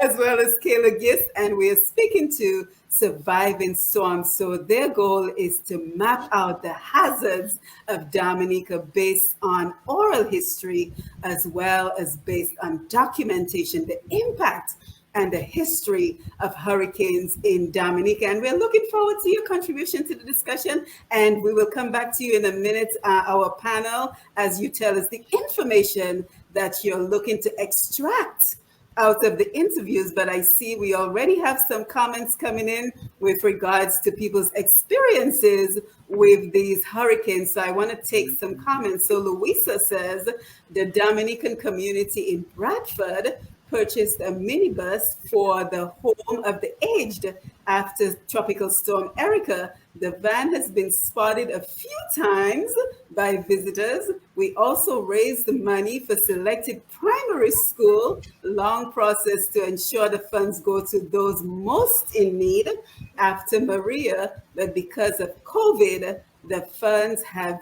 as well as Kayla Gist, and we're speaking to Surviving Storms. So their goal is to map out the hazards of Dominica based on oral history, as well as based on documentation, the impact and the history of hurricanes in Dominica. And we're looking forward to your contribution to the discussion. And we will come back to you in a minute, our panel, as you tell us the information that you're looking to extract out of the interviews. But I see we already have some comments coming in with regards to people's experiences with these hurricanes. So I want to take some comments. So Louisa says the Dominican community in Bradford purchased a minibus for the home of the aged after Tropical Storm Erica. The van has been spotted a few times by visitors. We also raised money for selected primary school, long process to ensure the funds go to those most in need after Maria, but because of COVID, the funds have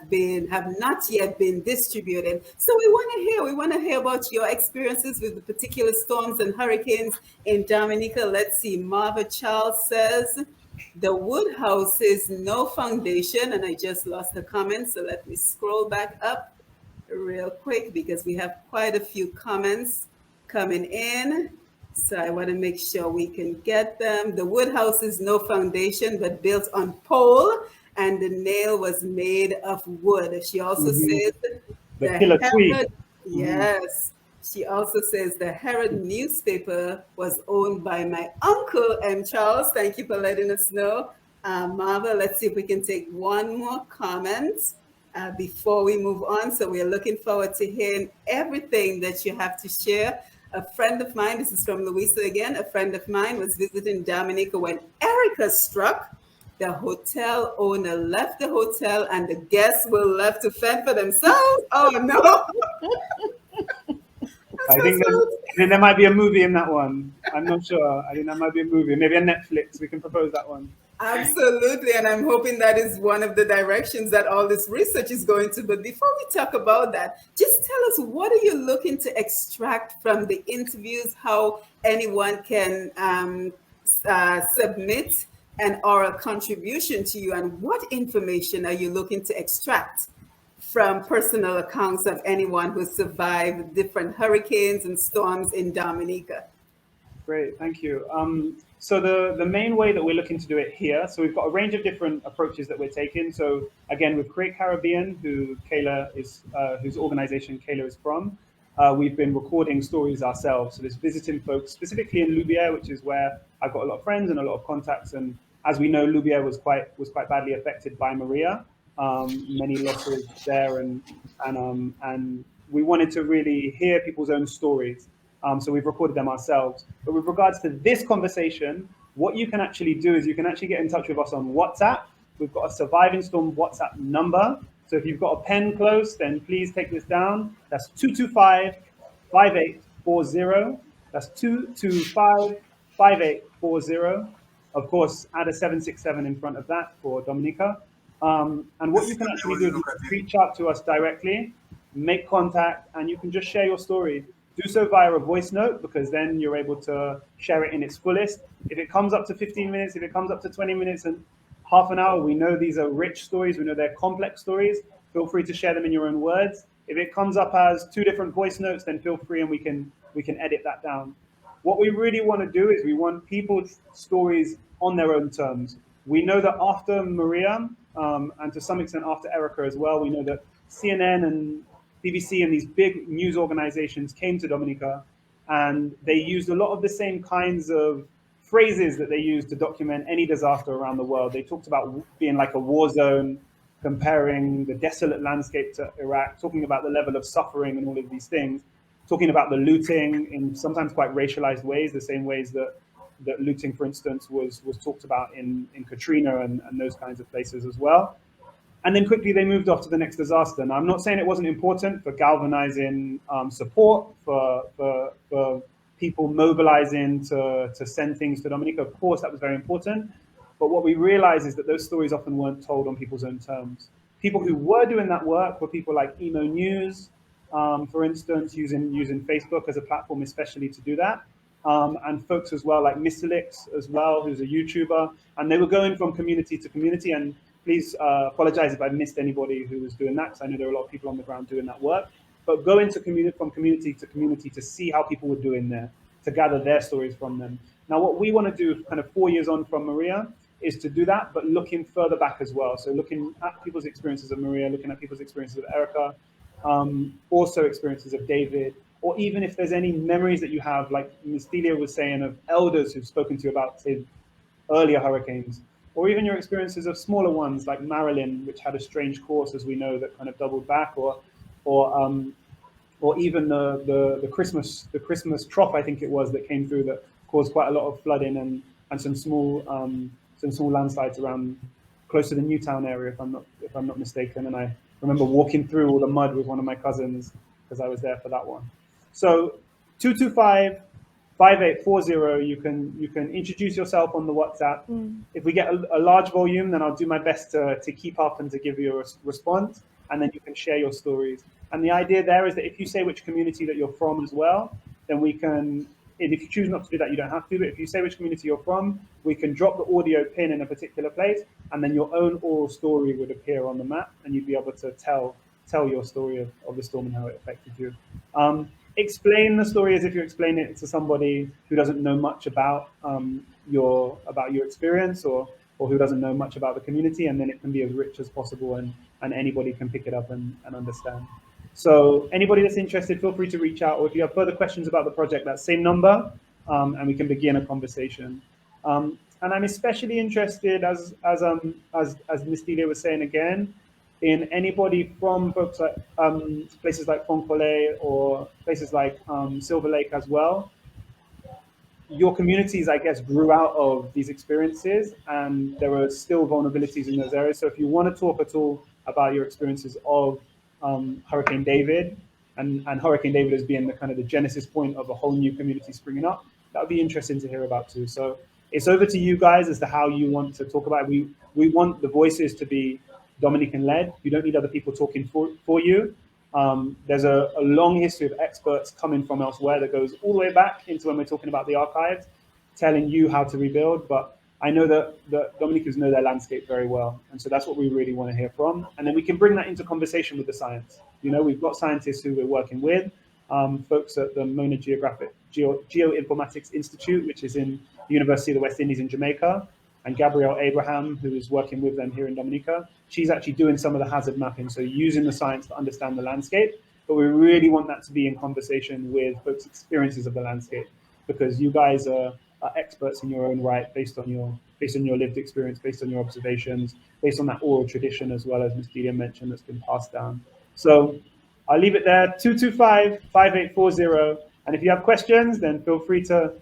not yet been distributed. So we want to hear about your experiences with the particular storms and hurricanes in Dominica. Let's see. Marva Charles says the wood house is no foundation, and I just lost the comment. So let me scroll back up real quick, because we have quite a few comments coming in. So I want to make sure we can get them. The wood house is no foundation, but built on pole, and the nail was made of wood. She also says The killer tree. Herald, yes. She also says the Herald newspaper was owned by my uncle, M. Charles. Thank you for letting us know. Marva, let's see if we can take one more comment before we move on. So we're looking forward to hearing everything that you have to share. A friend of mine, this is from Louisa again, a friend of mine was visiting Dominica when Erica struck. The hotel owner left the hotel, and the guests were left to fend for themselves. Oh no! I think there might be a movie in that one. I'm not sure. I think that might be a movie, maybe on Netflix. We can propose that one. Absolutely, and I'm hoping that is one of the directions that all this research is going to. But before we talk about that, just tell us, what are you looking to extract from the interviews? How anyone can submit an oral contribution to you, and what information are you looking to extract from personal accounts of anyone who survived different hurricanes and storms in Dominica? Great, thank you. So the main way that we're looking to do it here, so we've got a range of different approaches that we're taking. So again, with Create Caribbean, who Kayla is, whose organization Kayla is from, we've been recording stories ourselves. So there's visiting folks, specifically in Louvière, which is where I've got a lot of friends and a lot of contacts. And as we know, Louvière was quite badly affected by Maria. Many losses there, and we wanted to really hear people's own stories. So we've recorded them ourselves. But with regards to this conversation, what you can actually do is you can actually get in touch with us on WhatsApp. We've got a Surviving Storm WhatsApp number. So if you've got a pen close, then please take this down. That's 225-5840. That's 225-5840. Of course, add a 767 in front of that for Dominica. And what you can actually do is you can reach out to us directly, make contact, and you can just share your story. Do so via a voice note, because then you're able to share it in its fullest. If it comes up to 15 minutes, if it comes up to 20 minutes and half an hour, we know these are rich stories, we know they're complex stories. Feel free to share them in your own words. If it comes up as 2 different voice notes, then feel free and we can edit that down. What we really want to do is we want people's stories on their own terms. We know that after Maria, and to some extent after Erica as well, we know that CNN and BBC and these big news organizations came to Dominica, and they used a lot of the same kinds of phrases that they used to document any disaster around the world. They talked about being like a war zone, comparing the desolate landscape to Iraq, talking about the level of suffering and all of these things, talking about the looting in sometimes quite racialized ways, the same ways that looting, for instance, was talked about in Katrina and those kinds of places as well. And then quickly they moved off to the next disaster. Now, I'm not saying it wasn't important for galvanizing support, for people mobilizing to send things to Dominica. Of course, that was very important. But what we realized is that those stories often weren't told on people's own terms. People who were doing that work were people like Emo News, for instance, using Facebook as a platform especially to do that. And folks as well like Mr. as well, who's a YouTuber. And they were going from community to community. And please apologize if I missed anybody who was doing that, because I know there are a lot of people on the ground doing that work. But going to from community to community to see how people were doing there, to gather their stories from them. Now, what we want to do kind of 4 years on from Maria is to do that, but looking further back as well. So looking at people's experiences of Maria, looking at people's experiences of Erica, also experiences of David, or even if there's any memories that you have, like Ms. Dalia was saying, of elders who've spoken to you about, say, earlier hurricanes, or even your experiences of smaller ones like Marilyn, which had a strange course, as we know, that kind of doubled back, or even the Christmas trough, I think it was, that came through that caused quite a lot of flooding and some small landslides around close to the Newtown area, if I'm not mistaken. And I remember walking through all the mud with one of my cousins because I was there for that one. So 225-5840, you can introduce yourself on the WhatsApp. If we get a large volume, then I'll do my best to keep up and to give you a response, and then you can share your stories. And the idea there is that if you say which community that you're from as well, then we can, and if you choose not to do that, you don't have to, but if you say which community you're from, we can drop the audio pin in a particular place, and then your own oral story would appear on the map, and you'd be able to tell your story of the storm and how it affected you. Explain the story as if you explain it to somebody who doesn't know much about your experience, or who doesn't know much about the community, and then it can be as rich as possible, and anybody can pick it up and understand. So anybody that's interested, feel free to reach out, or if you have further questions about the project, that same number, and we can begin a conversation. And I'm especially interested, as Ms. Dalia was saying again, in anybody from folks like places like Foncole or places like Silver Lake as well. Your communities, I guess, grew out of these experiences, and there are still vulnerabilities in those areas. So if you want to talk at all about your experiences of Hurricane David, and Hurricane David as being the kind of the genesis point of a whole new community springing up, that would be interesting to hear about too. So it's over to you guys as to how you want to talk about it. We want the voices to be Dominican-led. You don't need other people talking for you. There's a long history of experts coming from elsewhere that goes all the way back into when we're talking about the archives, telling you how to rebuild. But I know that Dominicans know their landscape very well. And so that's what we really want to hear from. And then we can bring that into conversation with the science. You know, we've got scientists who we're working with, folks at the Mona Geoinformatics Institute, which is in the University of the West Indies in Jamaica, and Gabrielle Abraham, who is working with them here in Dominica. She's actually doing some of the hazard mapping, so using the science to understand the landscape. but we really want that to be in conversation with folks' experiences of the landscape, because you guys are experts in your own right, based on your lived experience, based on your observations, based on that oral tradition as well, as Ms. Delia mentioned, that's been passed down. So I'll leave it there. 225-5840. And if you have questions, then feel free to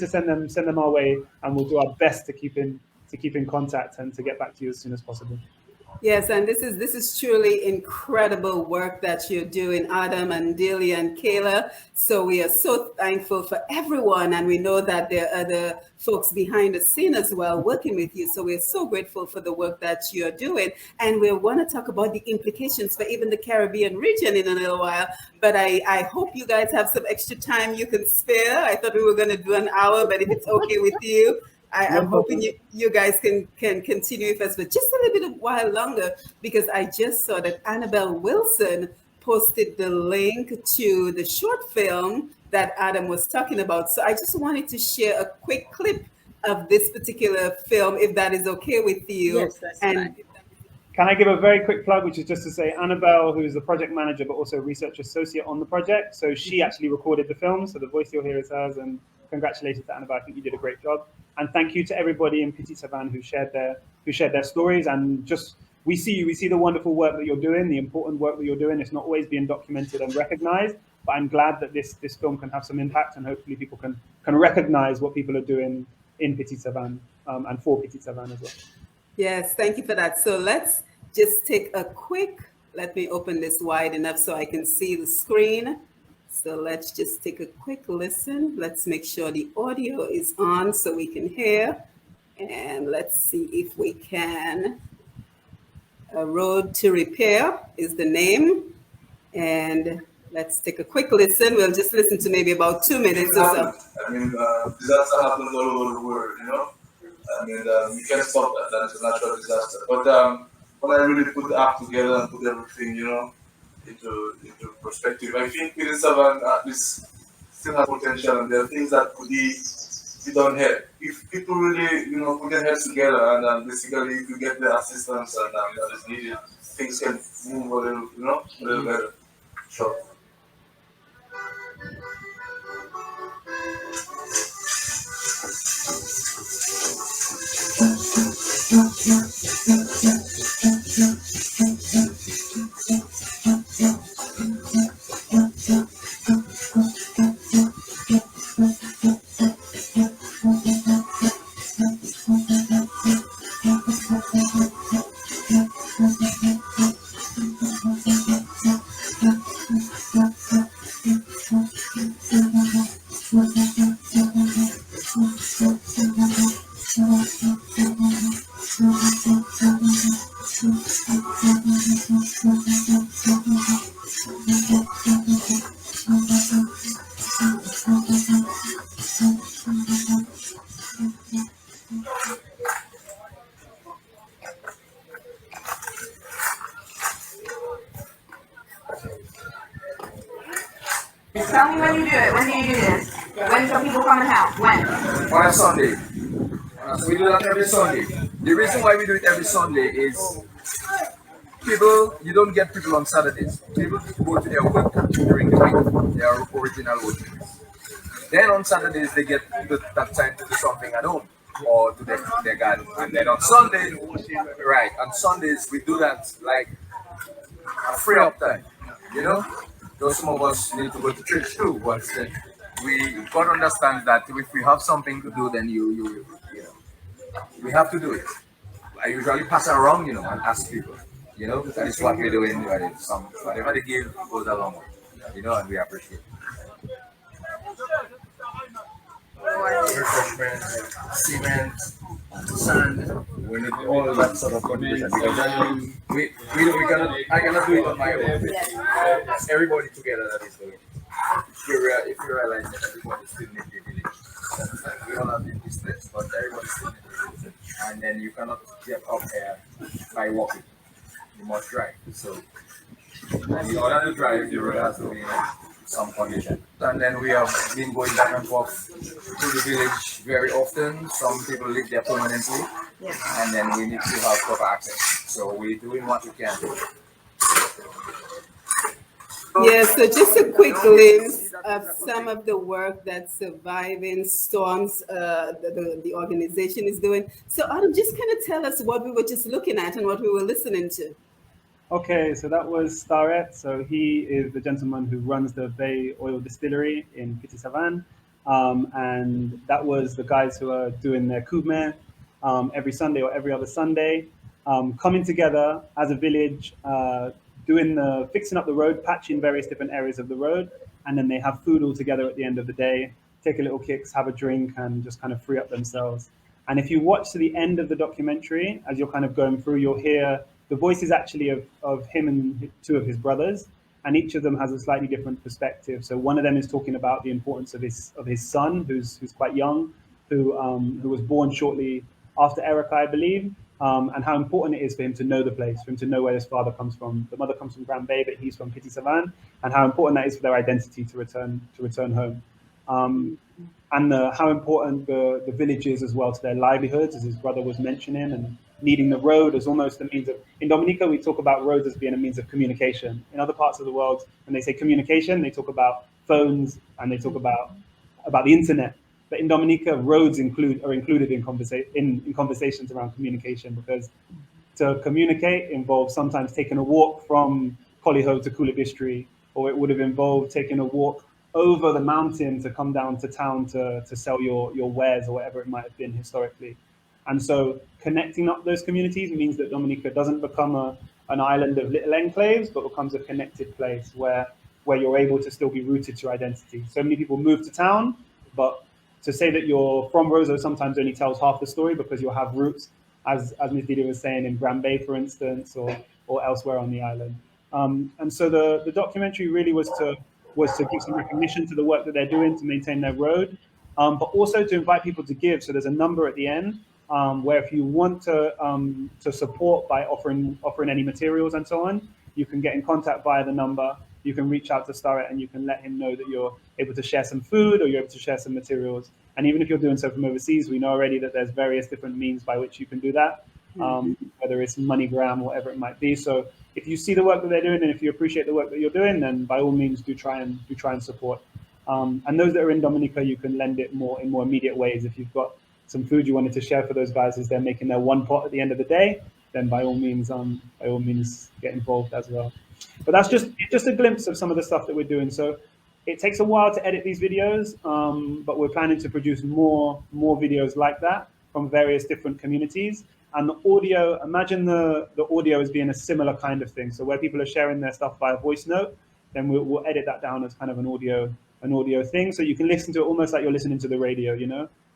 send them our way, and we'll do our best to keep in contact and to get back to you as soon as possible. Yes, and this is truly incredible work that you're doing, Adam and Dalia and Kayla. So we are so thankful for everyone, and we know that there are other folks behind the scene as well working with you. So we're so grateful for the work that you're doing, and we want to talk about the implications for even the Caribbean region in a little while. But I hope you guys have some extra time you can spare. I thought we were going to do an hour, but if it's okay with you, I'm hoping you guys can continue with us for just a little bit while longer, because I just saw that Annabelle Wilson posted the link to the short film that Adam was talking about. So I just wanted to share a quick clip of this particular film, if that is okay with you. Yes, that's fine. Can I give a very quick plug, which is just to say Annabelle, who is the project manager but also research associate on the project, so she actually recorded the film, so the voice you'll hear is hers, and congratulations to Annabelle. I think you did a great job. And thank you to everybody in Petit Savan who shared their stories. And just we see the wonderful work that you're doing, the important work that you're doing. It's not always being documented and recognized, but I'm glad that this film can have some impact, and hopefully people can recognize what people are doing in Petit Savan, and for Petit Savan as well. Yes, thank you for that. So let's just take a quick, let me open this wide enough so I can see the screen. So let's just take a quick listen. Let's make sure the audio is on so we can hear. And let's see if we can. A Road to Repair is the name. And let's take a quick listen. We'll just listen to maybe about 2 minutes or so. I mean, disaster happens all over the world, you know? I mean, you can't stop that. That's a natural disaster. But when I really put the act together and put everything, you know, into perspective, I think Petit Savan at least still has potential, and there are things that could be done here. If people really, you know, put their heads together and basically if you get the assistance and that is needed, things can move a little, you know, a little better. Sure. Tell me when you do it. When do you do this? When some people come and help? When? On a Sunday. We do that every Sunday. The reason why we do it every Sunday is you don't get people on Saturdays. People go to their work during the week, their original work. Then on Saturdays, they get that time to do something at home or to their garden. And then on Sundays, on Sundays, we do that like a free up time, you know? Though some of us need to go to church too, but we got to understand that if we have something to do, then you know, we have to do it. I usually pass around, you know, and ask people, you know, that is what we're doing. Whatever they give goes along with, you know, and we appreciate it. Refreshment, cement, sand, we need all that sort of condition because then I cannot do it on my own. It's everybody together that is doing it. If you realize that everybody still needs the village. We all have been displaced, but everybody still needs the village. And then you cannot get up here by walking. You must drive. So, and in order to drive, the road has to be in some condition. And then we have been going back and forth to the village very often. Some people live there permanently, and then we need to have proper access. So we're doing what we can. Yeah, so just a quick glimpse of some of the work that Surviving Storms, the organization, is doing. So, Adam, just kind of tell us what we were just looking at and what we were listening to. Okay, so that was Starrett. So he is the gentleman who runs the Bay Oil Distillery in Petit Savan. And that was the guys who are doing their Kume every Sunday or every other Sunday, coming together as a village, doing the fixing up the road, patching various different areas of the road, and then they have food all together at the end of the day, take a little kicks, have a drink, and just kind of free up themselves. And if you watch to the end of the documentary, as you're kind of going through, you'll hear the voices actually of him and two of his brothers, and each of them has a slightly different perspective. So one of them is talking about the importance of his son, who's quite young, who was born shortly after Erica, I believe, and how important it is for him to know the place, for him to know where his father comes from. The mother comes from Grand Bay, but he's from Petit Savan, and how important that is for their identity to return home. And how important the village is as well to their livelihoods, as his brother was mentioning, and needing the road as almost a means of. In Dominica, we talk about roads as being a means of communication. In other parts of the world, when they say communication, they talk about phones and they talk about the internet. But in Dominica, roads are included in conversations around communication, because to communicate involves sometimes taking a walk from Collyho to Kulabistri, or it would have involved taking a walk over the mountain to come down to town to sell your wares or whatever it might have been historically. And so connecting up those communities means that Dominica doesn't become an island of little enclaves, but becomes a connected place where you're able to still be rooted to your identity. So many people move to town, but to say that you're from Roseau sometimes only tells half the story, because you'll have roots, as Ms. Didi was saying, in Grand Bay, for instance, or elsewhere on the island. And so the documentary really was to give some recognition to the work that they're doing to maintain their road, but also to invite people to give. So there's a number at the end where if you want to support by offering any materials and so on, you can get in contact via the number. You can reach out to Starrett and you can let him know that you're able to share some food or you're able to share some materials. And even if you're doing so from overseas, we know already that there's various different means by which you can do that, whether it's MoneyGram or whatever it might be. So if you see the work that they're doing and if you appreciate the work that you're doing, then by all means do try and support. And those that are in Dominica, you can lend it in more immediate ways. If you've got some food you wanted to share for those guys as they're making their one pot at the end of the day, then by all means get involved as well. But that's just a glimpse of some of the stuff that we're doing. So it takes a while to edit these videos, but we're planning to produce more videos like that from various different communities. And the audio, imagine the audio as being a similar kind of thing. So where people are sharing their stuff via voice note, then we'll edit that down as kind of an audio thing. So you can listen to it almost like you're listening to the radio,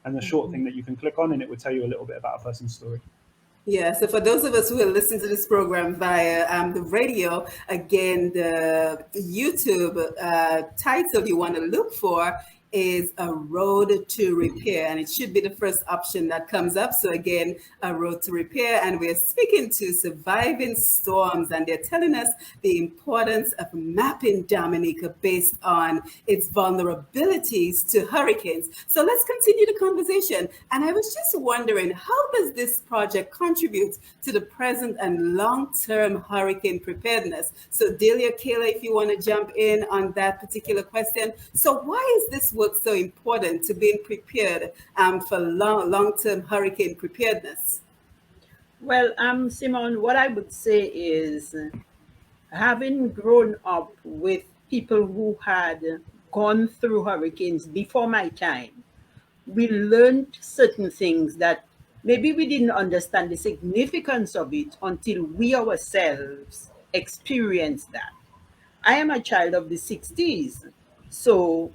and a short thing that you can click on, and it will tell you a little bit about a person's story. Yeah, so for those of us who are listening to this program via the radio, again, the YouTube title you want to look for is A Road to Repair, and it should be the first option that comes up. So again, A Road to Repair, and we're speaking to Surviving Storms, and they're telling us the importance of mapping Dominica based on its vulnerabilities to hurricanes. So let's continue the conversation. And I was just wondering, how does this project contribute to the present and long-term hurricane preparedness? So Dalia, Kayla, if you want to jump in on that particular question. So why is this work so important to being prepared for long-term hurricane preparedness? Well, Simon, what I would say is, having grown up with people who had gone through hurricanes before my time, we learned certain things that maybe we didn't understand the significance of it until we ourselves experienced that. I am a child of the 60s, so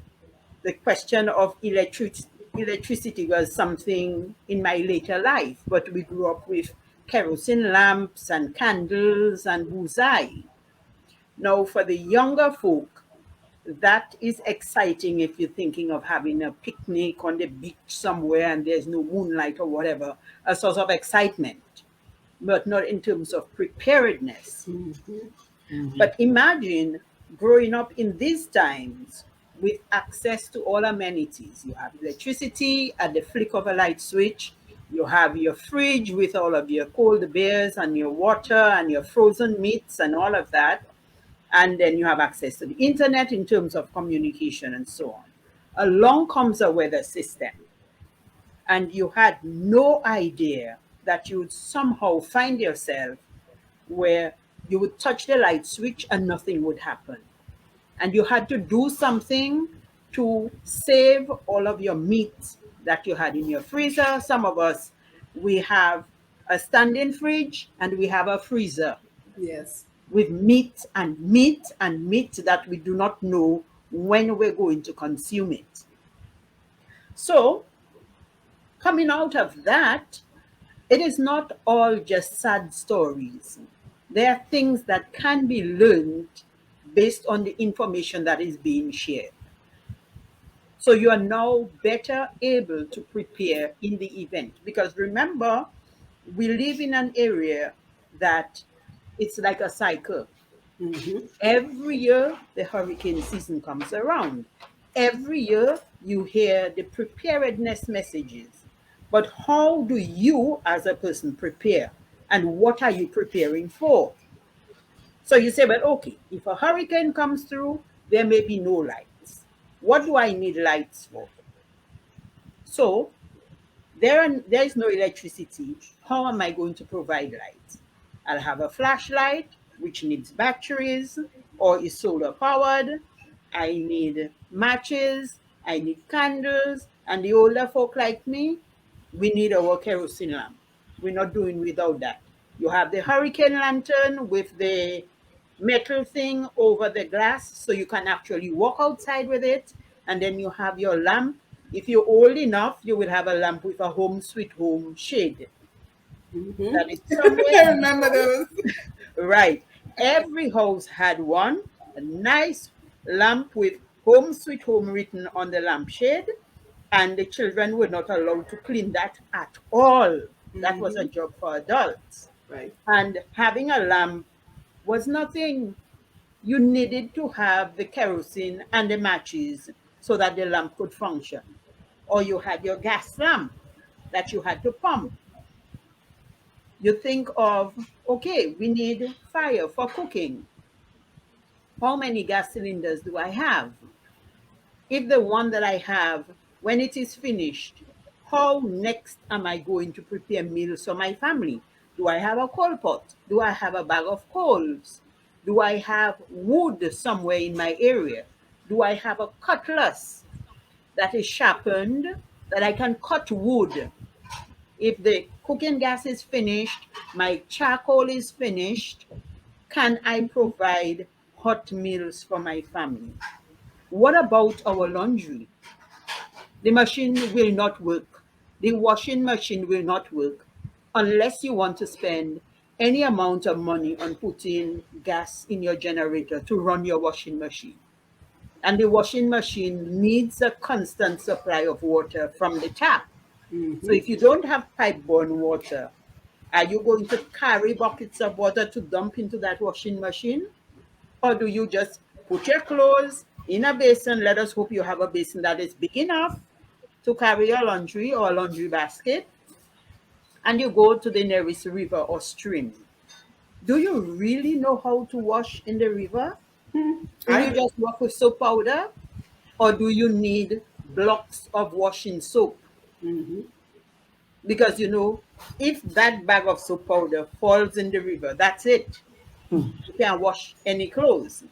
the question of electricity was something in my later life, but we grew up with kerosene lamps and candles and bullseye. Now, for the younger folk, that is exciting if you're thinking of having a picnic on the beach somewhere and there's no moonlight or whatever, a source of excitement, but not in terms of preparedness. But imagine growing up in these times with access to all amenities. You have electricity at the flick of a light switch. You have your fridge with all of your cold beers and your water and your frozen meats and all of that. and then you have access to the internet in terms of communication and so on. Along comes a weather system, and you had no idea that you would somehow find yourself where you would touch the light switch and nothing would happen. And you had to do something to save all of your meat that you had in your freezer. Some of us, we have a standing fridge and we have a freezer Yes. with meat and meat and meat that we do not know when we're going to consume it. So, coming out of that, it is not all just sad stories. There are things that can be learned based on the information that is being shared. So you are now better able to prepare in the event. Because remember, we live in an area that it's like a cycle. Every year, the hurricane season comes around. Every year, you hear the preparedness messages. But how do you, as a person, prepare? And what are you preparing for? So you say, well, okay, if a hurricane comes through, there may be no lights. What do I need lights for? So there is no electricity. How am I going to provide light? I'll have a flashlight, which needs batteries or is solar powered. I need matches. I need candles. And the older folk like me, we need our kerosene lamp. We're not doing without that. You have the hurricane lantern with the metal thing over the glass so you can actually walk outside with it. And then you have your lamp. If you're old enough, you will have a lamp with a home sweet home shade. That is somewhere. I remember those. Right. Every house had one, a nice lamp with home sweet home written on the lampshade, and the children were not allowed to clean that at all. That was a job for adults. Right. And having a lamp was nothing. You needed to have the kerosene and the matches so that the lamp could function. Or you had your gas lamp that you had to pump. You think of, okay, we need fire for cooking. How many gas cylinders do I have? If the one that I have, when it is finished, how next am I going to prepare meals for my family? Do I have a coal pot? Do I have a bag of coals? Do I have wood somewhere in my area? Do I have a cutlass that is sharpened that I can cut wood? If the cooking gas is finished, my charcoal is finished, can I provide hot meals for my family? What about our laundry? The machine will not work. The washing machine will not work unless you want to spend any amount of money on putting gas in your generator to run your washing machine. And the washing machine needs a constant supply of water from the tap. So if you don't have pipe-borne water, are you going to carry buckets of water to dump into that washing machine? Or do you just put your clothes in a basin? Let us hope you have a basin that is big enough to carry your laundry or a laundry basket, and you go to the nearest river or stream. Do you really know how to wash in the river? Do you just work with soap powder? Or do you need blocks of washing soap? Because if that bag of soap powder falls in the river, that's it. You can't wash any clothes.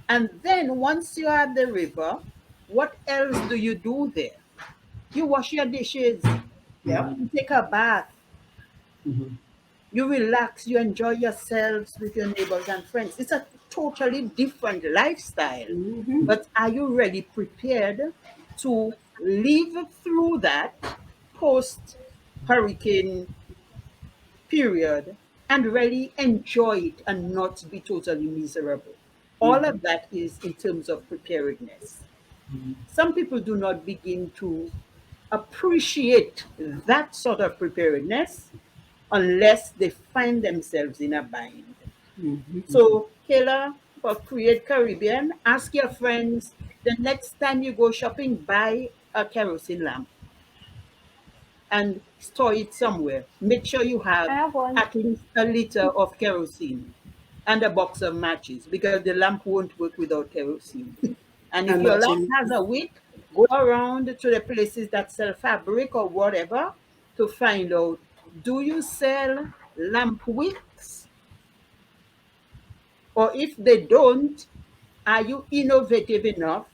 And then once you're at the river, what else do you do there? You wash your dishes, Yep. you take a bath, you relax, you enjoy yourselves with your neighbors and friends. It's a totally different lifestyle. But are you really prepared to live through that post hurricane period and really enjoy it and not be totally miserable? All of that is in terms of preparedness. Some people do not begin to appreciate that sort of preparedness unless they find themselves in a bind. So, Kayla, for Create Caribbean, ask your friends the next time you go shopping, buy a kerosene lamp and store it somewhere. Make sure you I have have one. at least a liter of kerosene. and a box of matches because the lamp won't work without kerosene. And if And your lamp matching. has a wick, go around to the places that sell fabric or whatever to find out, do you sell lamp wicks? Or if they don't, are you innovative enough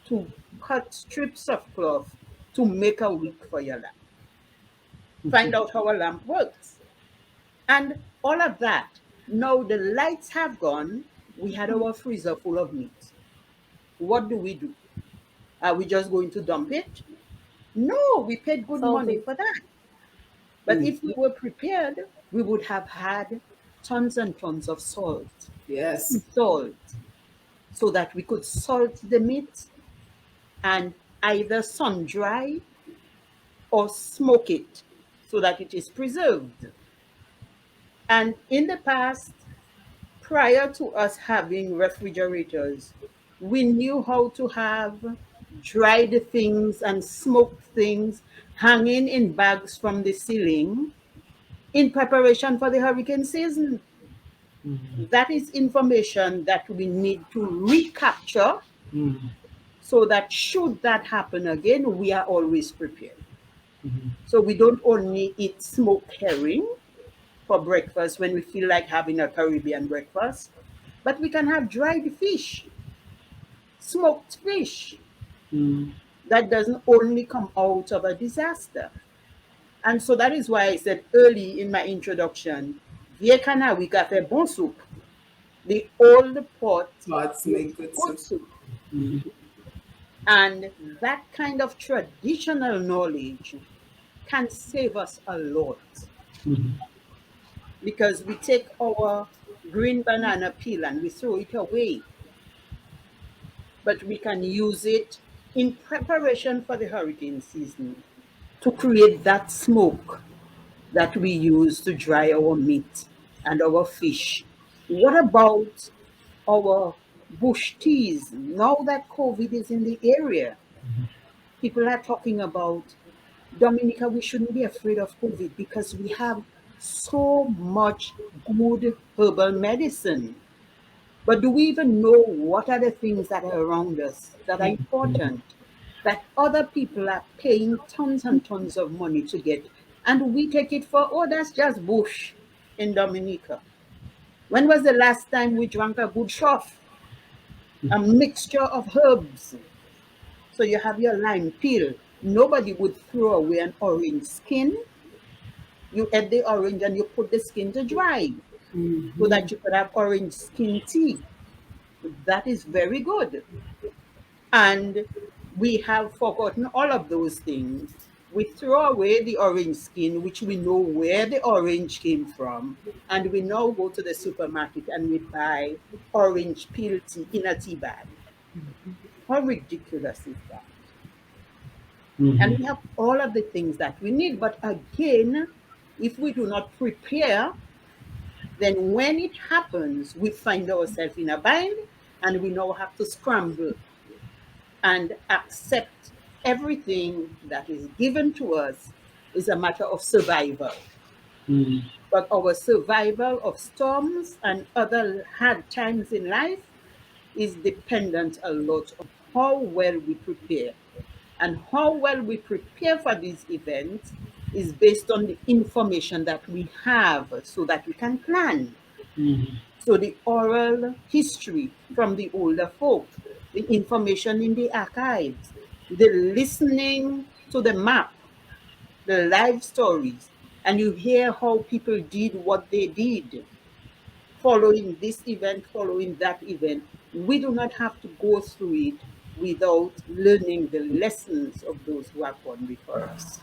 to cut strips of cloth to make a wick for your lamp? Find out how a lamp works. And all of that. Now the lights have gone. We had our freezer full of meat. What do? Are we just going to dump it? No, we paid good money Salty. for that. But Mm. if we were prepared, we would have had tons and tons of salt, sea Yes. salt, so that we could salt the meat and either sun dry or smoke it so that it is preserved. And in the past, prior to us having refrigerators, we knew how to have dried things and smoked things hanging in bags from the ceiling in preparation for the hurricane season. Mhm. That is information that we need to recapture Mhm. so that should that happen again, we are always prepared. Mhm. So we don't only eat smoked herring for breakfast when we feel like having a Caribbean breakfast, but we can have dried fish, smoked fish Mhm. that doesn't only come out of a disaster. And so that is why I said early in my introduction, Vieux Canaries fait bon soup. The old pot Pots makes make good good soup. soup. Mhm. And that kind of traditional knowledge can save us a lot Mhm. because we take our green banana peel and we throw it away, but we can use it in preparation for the hurricane season to create that smoke that we use to dry our meat and our fish. What about our bush teas? Now that COVID is in the area, people are talking about Dominica, we shouldn't be afraid of COVID because we have so much good herbal medicine. But do we even know what are the things that are around us that are important, that other people are paying tons and tons of money to get? And we take it for, oh, that's just bush in Dominica. When was the last time we drank a good shot? A mixture of herbs. So you have your lime peel. Nobody would throw away an orange skin. You add the orange and you put the skin to dry so Mhm. that you could have orange skin tea. That is very good. And we have forgotten all of those things. We throw away the orange skin, which we know where the orange came from, and we now go to the supermarket and we buy orange peel tea in a tea bag. How ridiculous is that? And Mhm. we have all of the things that we need. But again, if we do not prepare, then when it happens, we find ourselves in a bind and we now have to scramble and accept everything that is given to us is a matter of survival. Mhm. But our survival of storms and other hard times in life is dependent a lot on how well we prepare. And how well we prepare for these events is based on the information that we have so that we can plan. Mhm. So the oral history from the older folk, the information in the archives, the listening to the map, the live stories, and you hear how people did what they did, following this event, following that event. We do not have to go through it without learning the lessons of those who have gone before us.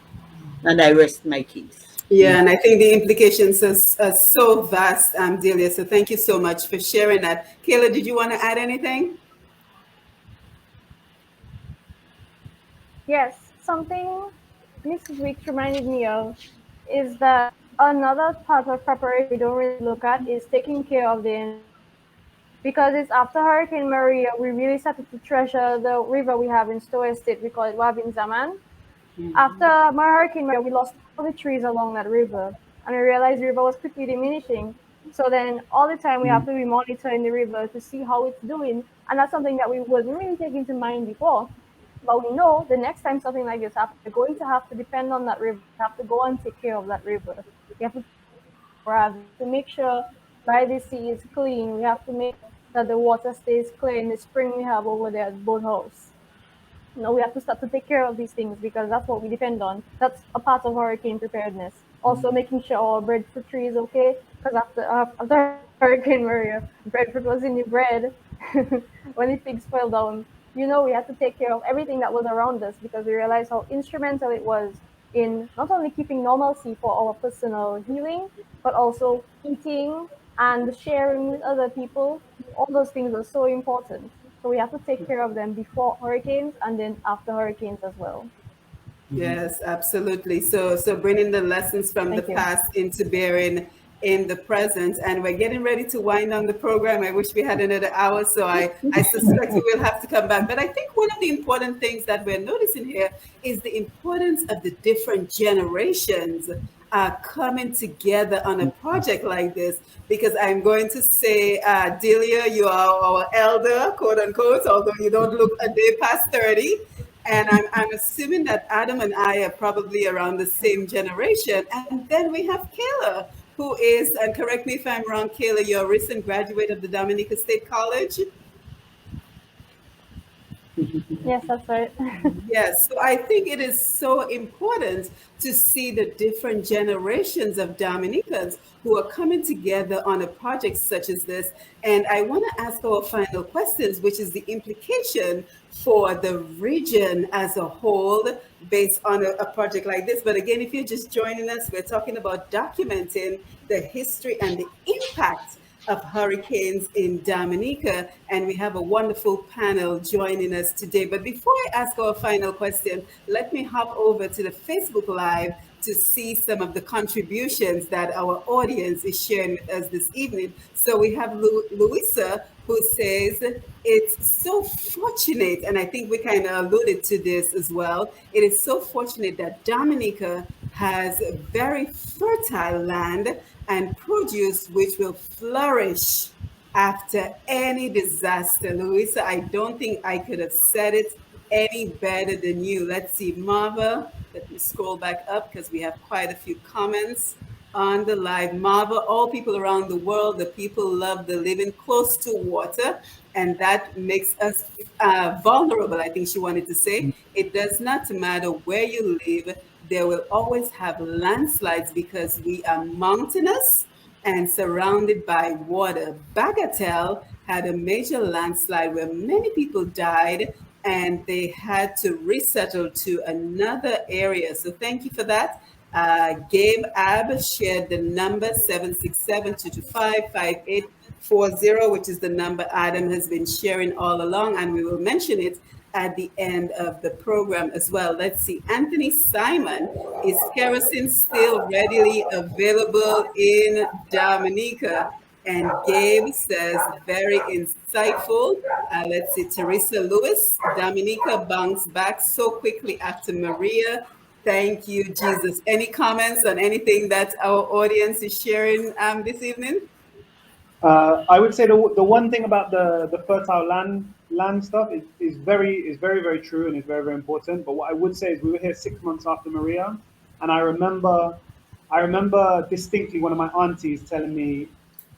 And I rest my case. Yeah, and I think the implications are so vast, Delia. So thank you so much for sharing that. Kayla, did you want to add anything? Yes, something Mrs. Weeks reminded me of is that another part of preparation we don't really look at is taking care of the environment. Because it's after Hurricane Maria, we really started to treasure the river we have in Stowe State. We call it Wabin Zaman. After Hurricane Maria, we lost all the trees along that river, and we realized the river was quickly diminishing. So then all the time we have to be monitoring the river to see how it's doing. And that's something that we wasn't really taking into mind before. But we know the next time something like this happens, we're going to have to depend on that river. We have to go and take care of that river. We have to to make sure by the sea is clean. We have to make that the water stays clear in the spring we have over there at Boathouse. No, we have to start to take care of these things because that's what we depend on. That's a part of hurricane preparedness. Also, making sure our breadfruit tree is okay because after Hurricane Maria, breadfruit was in the bread when the pigs fell down. We had to take care of everything that was around us because we realized how instrumental it was in not only keeping normalcy for our personal healing, but also eating and sharing with other people. All those things are so important. So we have to take care of them before hurricanes and then after hurricanes as well. Yes, absolutely. So bringing the lessons from the Thank you. past into bearing in the present, and we're getting ready to wind down the program. I wish we had another hour, so I suspect we will have to come back. But I think one of the important things that we're noticing here is the importance of the different generations coming together on a project like this. Because I'm going to say, Delia, you are our elder, quote unquote, although you don't look a day past 30. And I'm assuming that Adam and I are probably around the same generation. And then we have Kayla, who is, and correct me if I'm wrong, Kayla, you're a recent graduate of the Dominica State College. Yes, that's right. Yes, so I think it is so important to see the different generations of Dominicans who are coming together on a project such as this. And I want to ask our final questions, which is the implication for the region as a whole based on a project like this. But again, if you're just joining us, we're talking about documenting the history and the impact of hurricanes in Dominica, and we have a wonderful panel joining us today. But before I ask our final question, let me hop over to the Facebook Live to see some of the contributions that our audience is sharing with us this evening. So we have Louisa, who says, it's so fortunate, and I think we kind of alluded to this as well. It is so fortunate that Dominica has very fertile land and produce which will flourish after any disaster. Louisa, I don't think I could have said it any better than you. Let's see, Marva. Let me scroll back up because we have quite a few comments on the live. Marva, all people around the world, the people love the living close to water, and that makes us vulnerable, I think she wanted to say. It does not matter where you live, there will always have landslides because we are mountainous and surrounded by water. Bagatelle had a major landslide where many people died and they had to resettle to another area. So thank you for that. Gabe Ab shared the number 767-225-5840, which is the number Adam has been sharing all along, and we will mention it at the end of the program as well. Let's see. Anthony Simon, is kerosene still readily available in Dominica? And Gabe says, very insightful. Let's see. Teresa Lewis, Dominica bounced back so quickly after Maria. Thank you, Jesus. Any comments on anything that our audience is sharing this evening? I would say the one thing about the fertile land stuff is very true and is very important. But what I would say is we were here 6 months after Maria, and I remember distinctly one of my aunties telling me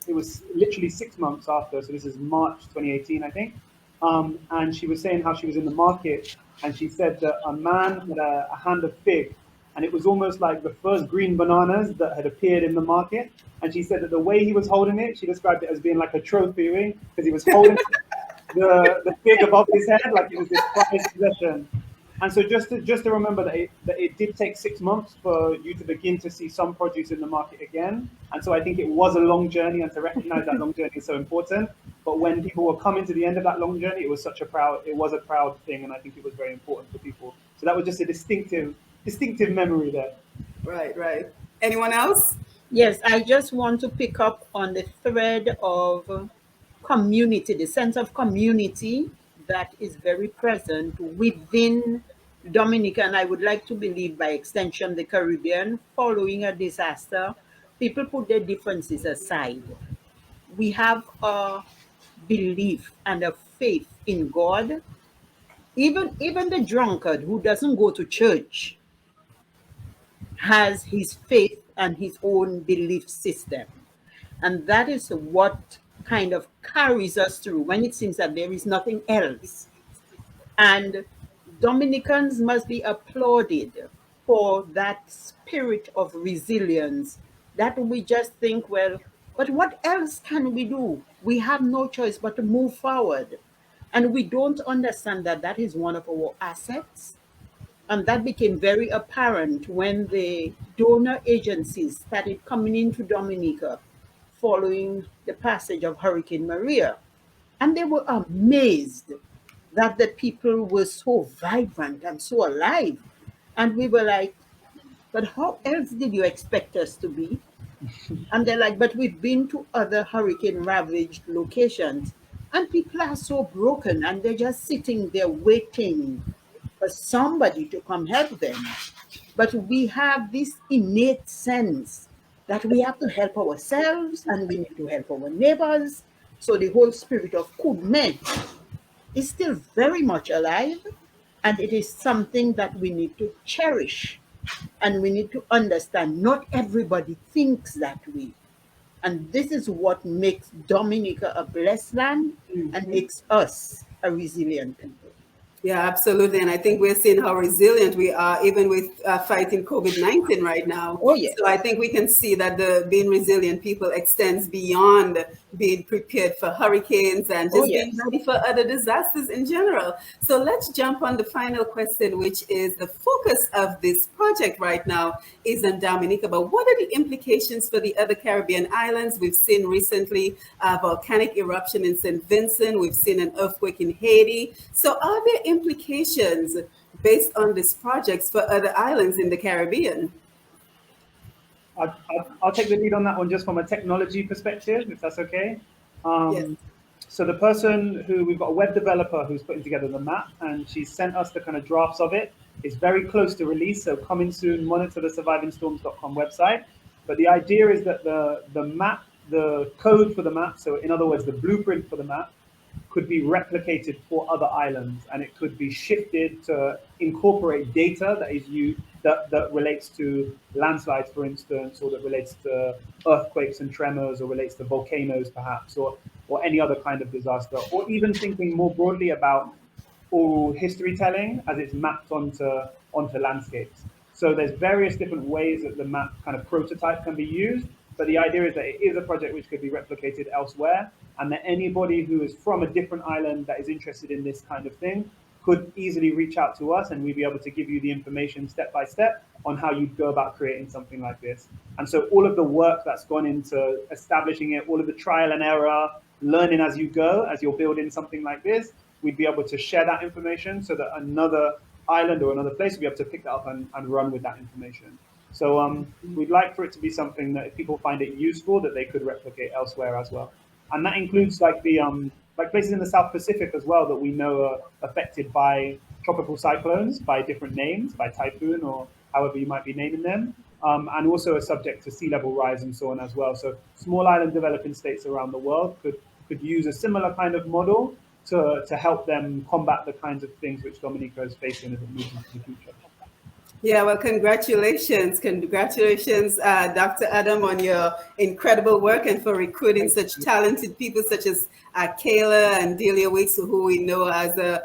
it was literally 6 months after. So this is March 2018, I think. And she was saying how she was in the market, and she said that a man had a hand of fig, and it was almost like the first green bananas that had appeared in the market. And she said that the way he was holding it, she described it as being like a trophy ring because he was holding the fig above his head like it was this prized possession. And so just to remember that it did take 6 months for you to begin to see some produce in the market again. And so I think it was a long journey, and to recognize that long journey is so important. But when people were coming to the end of that long journey, it was a proud thing, and I think it was very important for people. So that was just a distinctive memory there. Right, right. Anyone else? Yes, I just want to pick up on the thread of community, the sense of community that is very present within Dominica, and I would like to believe by extension the Caribbean following a disaster. people put their differences aside. We have a belief and a faith in God. Even the drunkard who doesn't go to church has his faith and his own belief system. And that is what kind of carries us through when it seems that there is nothing else. And Dominicans must be applauded for that spirit of resilience that we just think, well, but what else can we do? We have no choice but to move forward. And we don't understand that that is one of our assets. And that became very apparent when the donor agencies started coming into Dominica following the passage of Hurricane Maria. And they were amazed that the people were so vibrant and so alive. And we were like, but how else did you expect us to be? And they're like, but we've been to other hurricane ravaged locations and people are so broken and they're just sitting there waiting for somebody to come help them. But we have this innate sense that we have to help ourselves and we need to help our neighbors. So the whole spirit of kume is still very much alive, and it is something that we need to cherish. And we need to understand not everybody thinks that way. And this is what makes Dominica a blessed land and makes us a resilient people. Yeah, absolutely. And I think we're seeing how resilient we are, even with fighting COVID-19 right now. Oh, yes. So I think we can see that the being resilient people extends beyond being prepared for hurricanes and just being ready for other disasters in general. So let's jump on the final question, which is the focus of this project right now is on Dominica. But what are the implications for the other Caribbean islands? We've seen recently a volcanic eruption in St. Vincent. We've seen an earthquake in Haiti. So are there implications based on these projects for other islands in the Caribbean? I'll take the lead on that one just from a technology perspective, if that's okay. Yes. So the person who, we've got a web developer who's putting together the map, and she sent us the kind of drafts of it. It's very close to release, so coming soon, monitor the survivingstorms.com website. But the idea is that the map, the code for the map, so in other words, the blueprint for the map, could be replicated for other islands, and it could be shifted to incorporate data that is used that relates to landslides, for instance, or that relates to earthquakes and tremors, or relates to volcanoes, perhaps, or any other kind of disaster, or even thinking more broadly about oral history telling as it's mapped onto landscapes. So there's various different ways that the map kind of prototype can be used, but the idea is that it is a project which could be replicated elsewhere, and that anybody who is from a different island that is interested in this kind of thing could easily reach out to us, and we'd be able to give you the information step by step on how you'd go about creating something like this. And so all of the work that's gone into establishing it, all of the trial and error, learning as you go, as you're building something like this, we'd be able to share that information so that another island or another place will be able to pick that up and run with that information. So we'd like for it to be something that if people find it useful, that they could replicate elsewhere as well. And that includes like the like places in the South Pacific as well that we know are affected by tropical cyclones by different names, by typhoon or however you might be naming them, and also are subject to sea level rise and so on as well. So small island developing states around the world could use a similar kind of model to help them combat the kinds of things which Dominica is facing as it moves into the future. Yeah, well, congratulations. Congratulations, Dr. Adam, on your incredible work and for recruiting such talented people such as Kayla and Dalia Weeks, who we know as a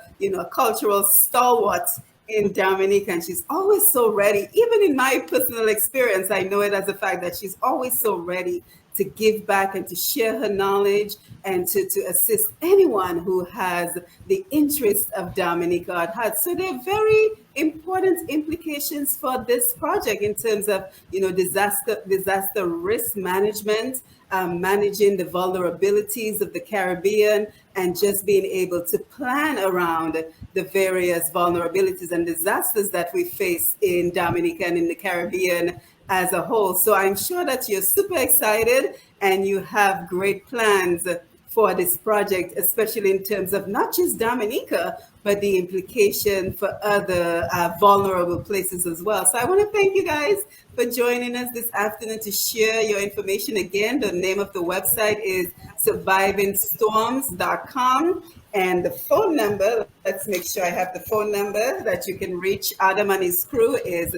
cultural stalwart in Dominica. And she's always so ready. Even in my personal experience, I know it as a fact that she's always so ready to give back and to share her knowledge and to assist anyone who has the interest of Dominica at heart. So there are very important implications for this project in terms of disaster risk management, managing the vulnerabilities of the Caribbean, and just being able to plan around the various vulnerabilities and disasters that we face in Dominica and in the Caribbean as a whole. So I'm sure that you're super excited and you have great plans for this project, especially in terms of not just Dominica, but the implication for other vulnerable places as well. So I want to thank you guys for joining us this afternoon to share your information. Again, the name of the website is survivingstorms.com. And the phone number, let's make sure I have the phone number that you can reach Adam and his crew is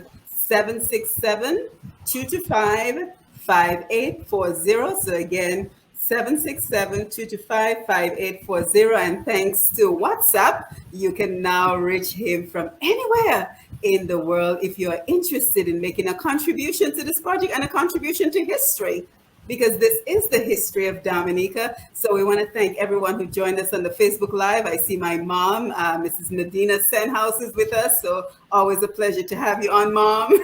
767-225-5840. So again, 767-225-5840. And thanks to WhatsApp, you can now reach him from anywhere in the world if you are interested in making a contribution to this project and a contribution to history, because this is the history of Dominica. So we want to thank everyone who joined us on the Facebook Live. I see my mom, Mrs. Medina Senhouse, is with us. So always a pleasure to have you on, Mom.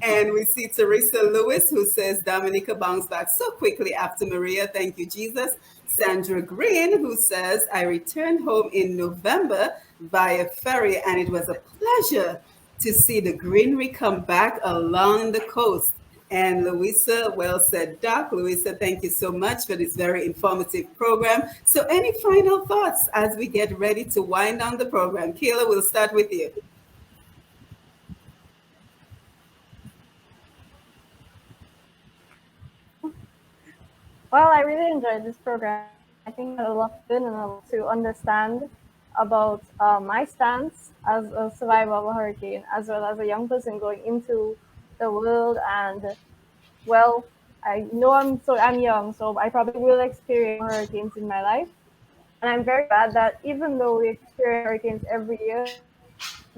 And we see Teresa Lewis, who says Dominica bounced back so quickly after Maria. Thank you, Jesus. Sandra Green, who says, I returned home in November via ferry, and it was a pleasure to see the greenery come back along the coast. And Louisa, well said, Doc. Louisa, thank you so much for this very informative program. So any final thoughts as we get ready to wind down the program? Kayla, we'll start with you. Well, I really enjoyed this program. I think I had a lot of fun and a lot to understand about my stance as a survivor of a hurricane, as well as a young person going into the world. And well, I know I'm young, so I probably will experience hurricanes in my life. And I'm very glad that even though we experience hurricanes every year,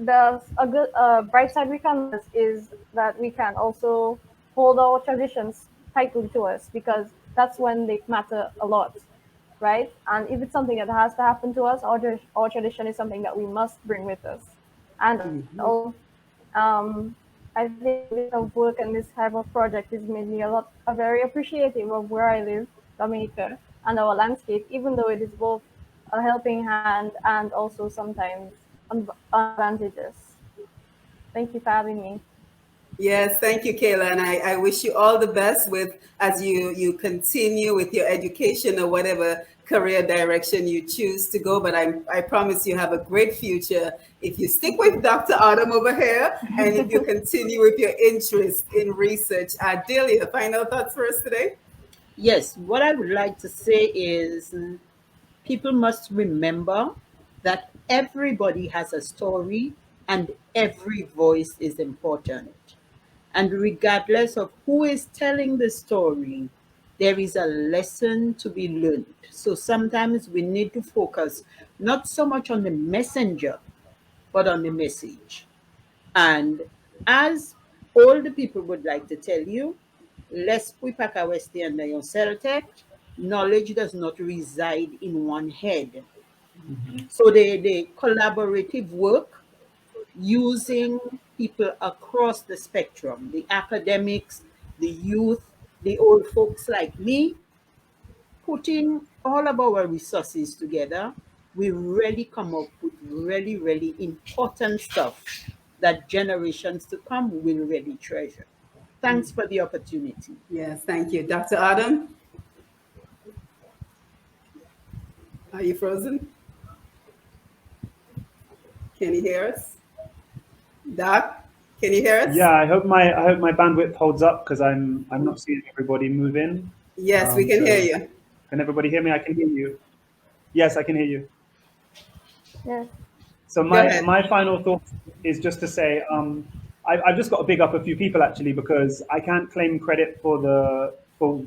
a good bright side we can notice is that we can also hold our traditions tightly to us, because that's when they matter a lot, right? And if it's something that has to happen to us, our tradition is something that we must bring with us. And also, I think this type of work and this type of project has made me very appreciative of where I live, Dominica, and our landscape, even though it is both a helping hand and also sometimes advantageous. Thank you for having me. Yes, thank you, Kayla. And I wish you all the best with as you continue with your education or whatever career direction you choose to go. But I promise you have a great future if you stick with Dr. Autumn over here and if you continue with your interest in research. Dalia, final thoughts for us today? Yes, what I would like to say is people must remember that everybody has a story and every voice is important. And regardless of who is telling the story, there is a lesson to be learned. So sometimes we need to focus not so much on the messenger, but on the message. And as all the people would like to tell you, lest we pack our stay under your theft, knowledge does not reside in one head. So the collaborative work using people across the spectrum, the academics, the youth, the old folks like me, putting all of our resources together, we really come up with really, really important stuff that generations to come will really treasure. Thanks for the opportunity. Yes, thank you. Dr. Autumn, are you frozen? Can you hear us? Doc, can you hear us? Yeah, I hope my bandwidth holds up because I'm not seeing everybody move in. Yes, we can hear you. Can everybody hear me? I can hear you. Yes, I can hear you. Yes. So my final thought is just to say I've just got to big up a few people actually, because I can't claim credit for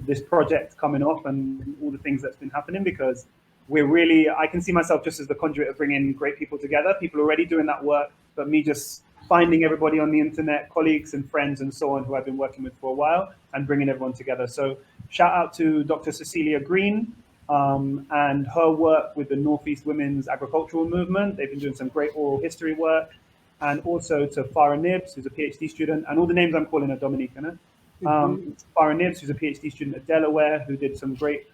this project coming off and all the things that's been happening, because I can see myself just as the conduit of bringing great people together. People already doing that work, but me just finding everybody on the internet, colleagues and friends and so on who I've been working with for a while and bringing everyone together. So shout out to Dr. Cecilia Green and her work with the Northeast Women's Agricultural Movement. They've been doing some great oral history work. And also to Farah Nibs, who's a PhD student, and all the names I'm calling are Dominican. Farah Nibs, who's a PhD student at Delaware, who did some great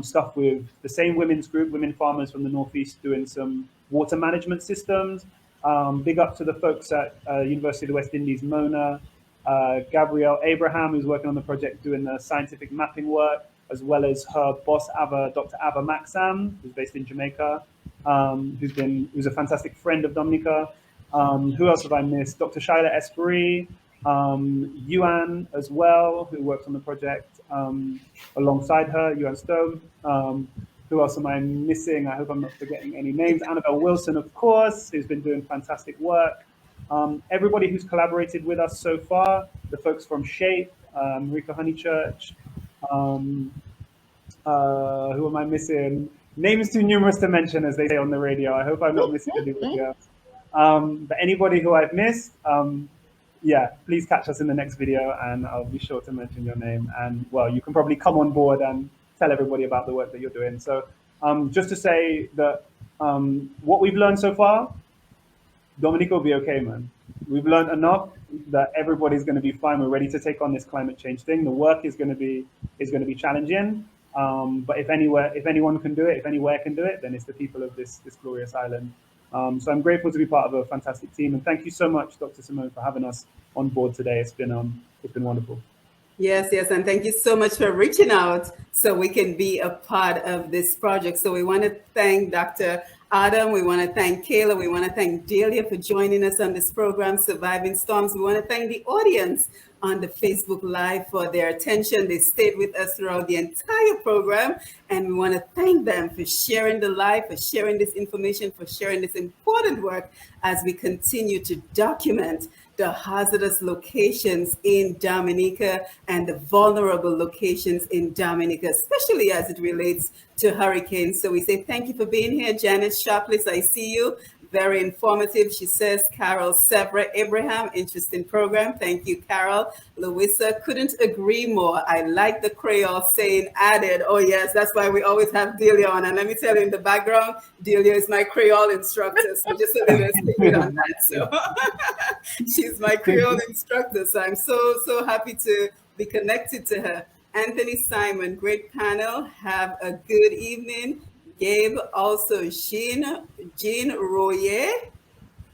stuff with the same women's group, women farmers from the Northeast, doing some water management systems. Big up to the folks at University of the West Indies, Mona, Gabrielle Abraham, who's working on the project doing the scientific mapping work. as well as her boss, Dr. Ava Maxam, who's based in Jamaica, who's a fantastic friend of Dominica. Who else have I missed? Dr. Shaila Esprit, Yuan as well, who works on the project alongside her, Yuan Stone. Who else am I missing? I hope I'm not forgetting any names. Annabelle Wilson, of course, who's been doing fantastic work. Everybody who's collaborated with us so far, the folks from Shape, Rika Honeychurch, who am I missing? Names too numerous to mention, as they say on the radio. I hope I'm not missing anybody else. But anybody who I've missed, yeah, please catch us in the next video and I'll be sure to mention your name. And well, you can probably come on board and tell everybody about the work that you're doing. So just to say that what we've learned so far, Dominica will be okay, man. We've learned enough that everybody's going to be fine. We're ready to take on this climate change thing. The work is going to be challenging, but if anyone can do it, if anywhere can do it, then it's the people of this glorious island. So I'm grateful to be part of a fantastic team, and thank you so much, Dr. Simone, for having us on board today. It's been wonderful. Yes, and thank you so much for reaching out so we can be a part of this project. So we want to thank Dr. Adam, we want to thank Kayla, we want to thank Dalia for joining us on this program, Surviving Storms. We want to thank the audience on the Facebook Live for their attention. They stayed with us throughout the entire program, and we want to thank them for sharing the live, for sharing this information, for sharing this important work as we continue to document the hazardous locations in Dominica and the vulnerable locations in Dominica, especially as it relates to hurricanes. So we say thank you for being here. Janice Sharpless, I see you. Very informative. She says, Carol Sevra Abraham, interesting program. Thank you, Carol. Louisa, couldn't agree more. I like the Creole saying added. Oh, yes, that's why we always have Dalia on. And let me tell you, in the background, Dalia is my Creole instructor. So just a little statement on that. So she's my Creole instructor. So I'm so happy to be connected to her. Anthony Simon, great panel. Have a good evening. Gabe, also Jean Royer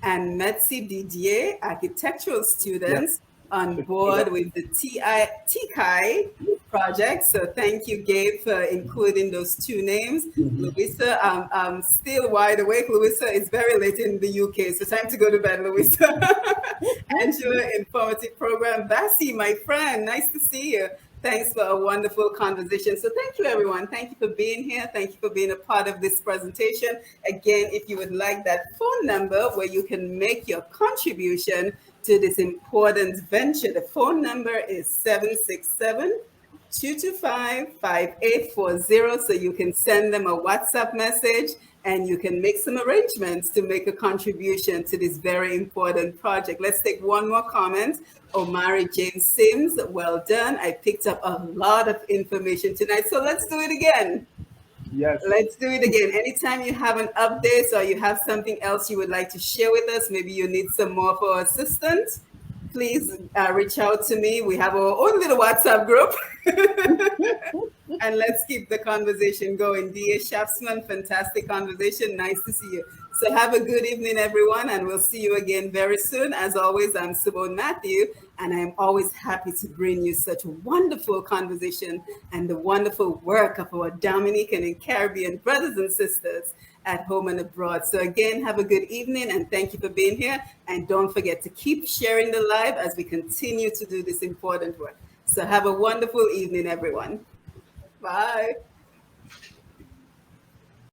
and Metsi Didier, architectural students on board with the TICAI project. So thank you, Gabe, for including those two names. Louisa, I'm still wide awake. Louisa, it's very late in the UK, so time to go to bed, Louisa. Angela, informative program. Bassi, my friend, nice to see you. Thanks for a wonderful conversation. So thank you, everyone. Thank you for being here. Thank you for being a part of this presentation. Again, if you would like that phone number where you can make your contribution to this important venture, the phone number is 767-225-5840. So you can send them a WhatsApp message and you can make some arrangements to make a contribution to this very important project. Let's take one more comment. Omari James Sims, well done. I picked up a lot of information tonight, so let's do it again. Yes. Let's do it again. Anytime you have an update or you have something else you would like to share with us, maybe you need some more for assistance, please reach out to me. We have our own little WhatsApp group. And let's keep the conversation going. D.A. Shaftsman, fantastic conversation. Nice to see you. So have a good evening, everyone, and we'll see you again very soon. As always, I'm Simone Matthew, and I'm always happy to bring you such wonderful conversation and the wonderful work of our Dominican and Caribbean brothers and sisters at home and abroad. So again, have a good evening, and thank you for being here. And don't forget to keep sharing the live as we continue to do this important work. So have a wonderful evening, everyone. Bye.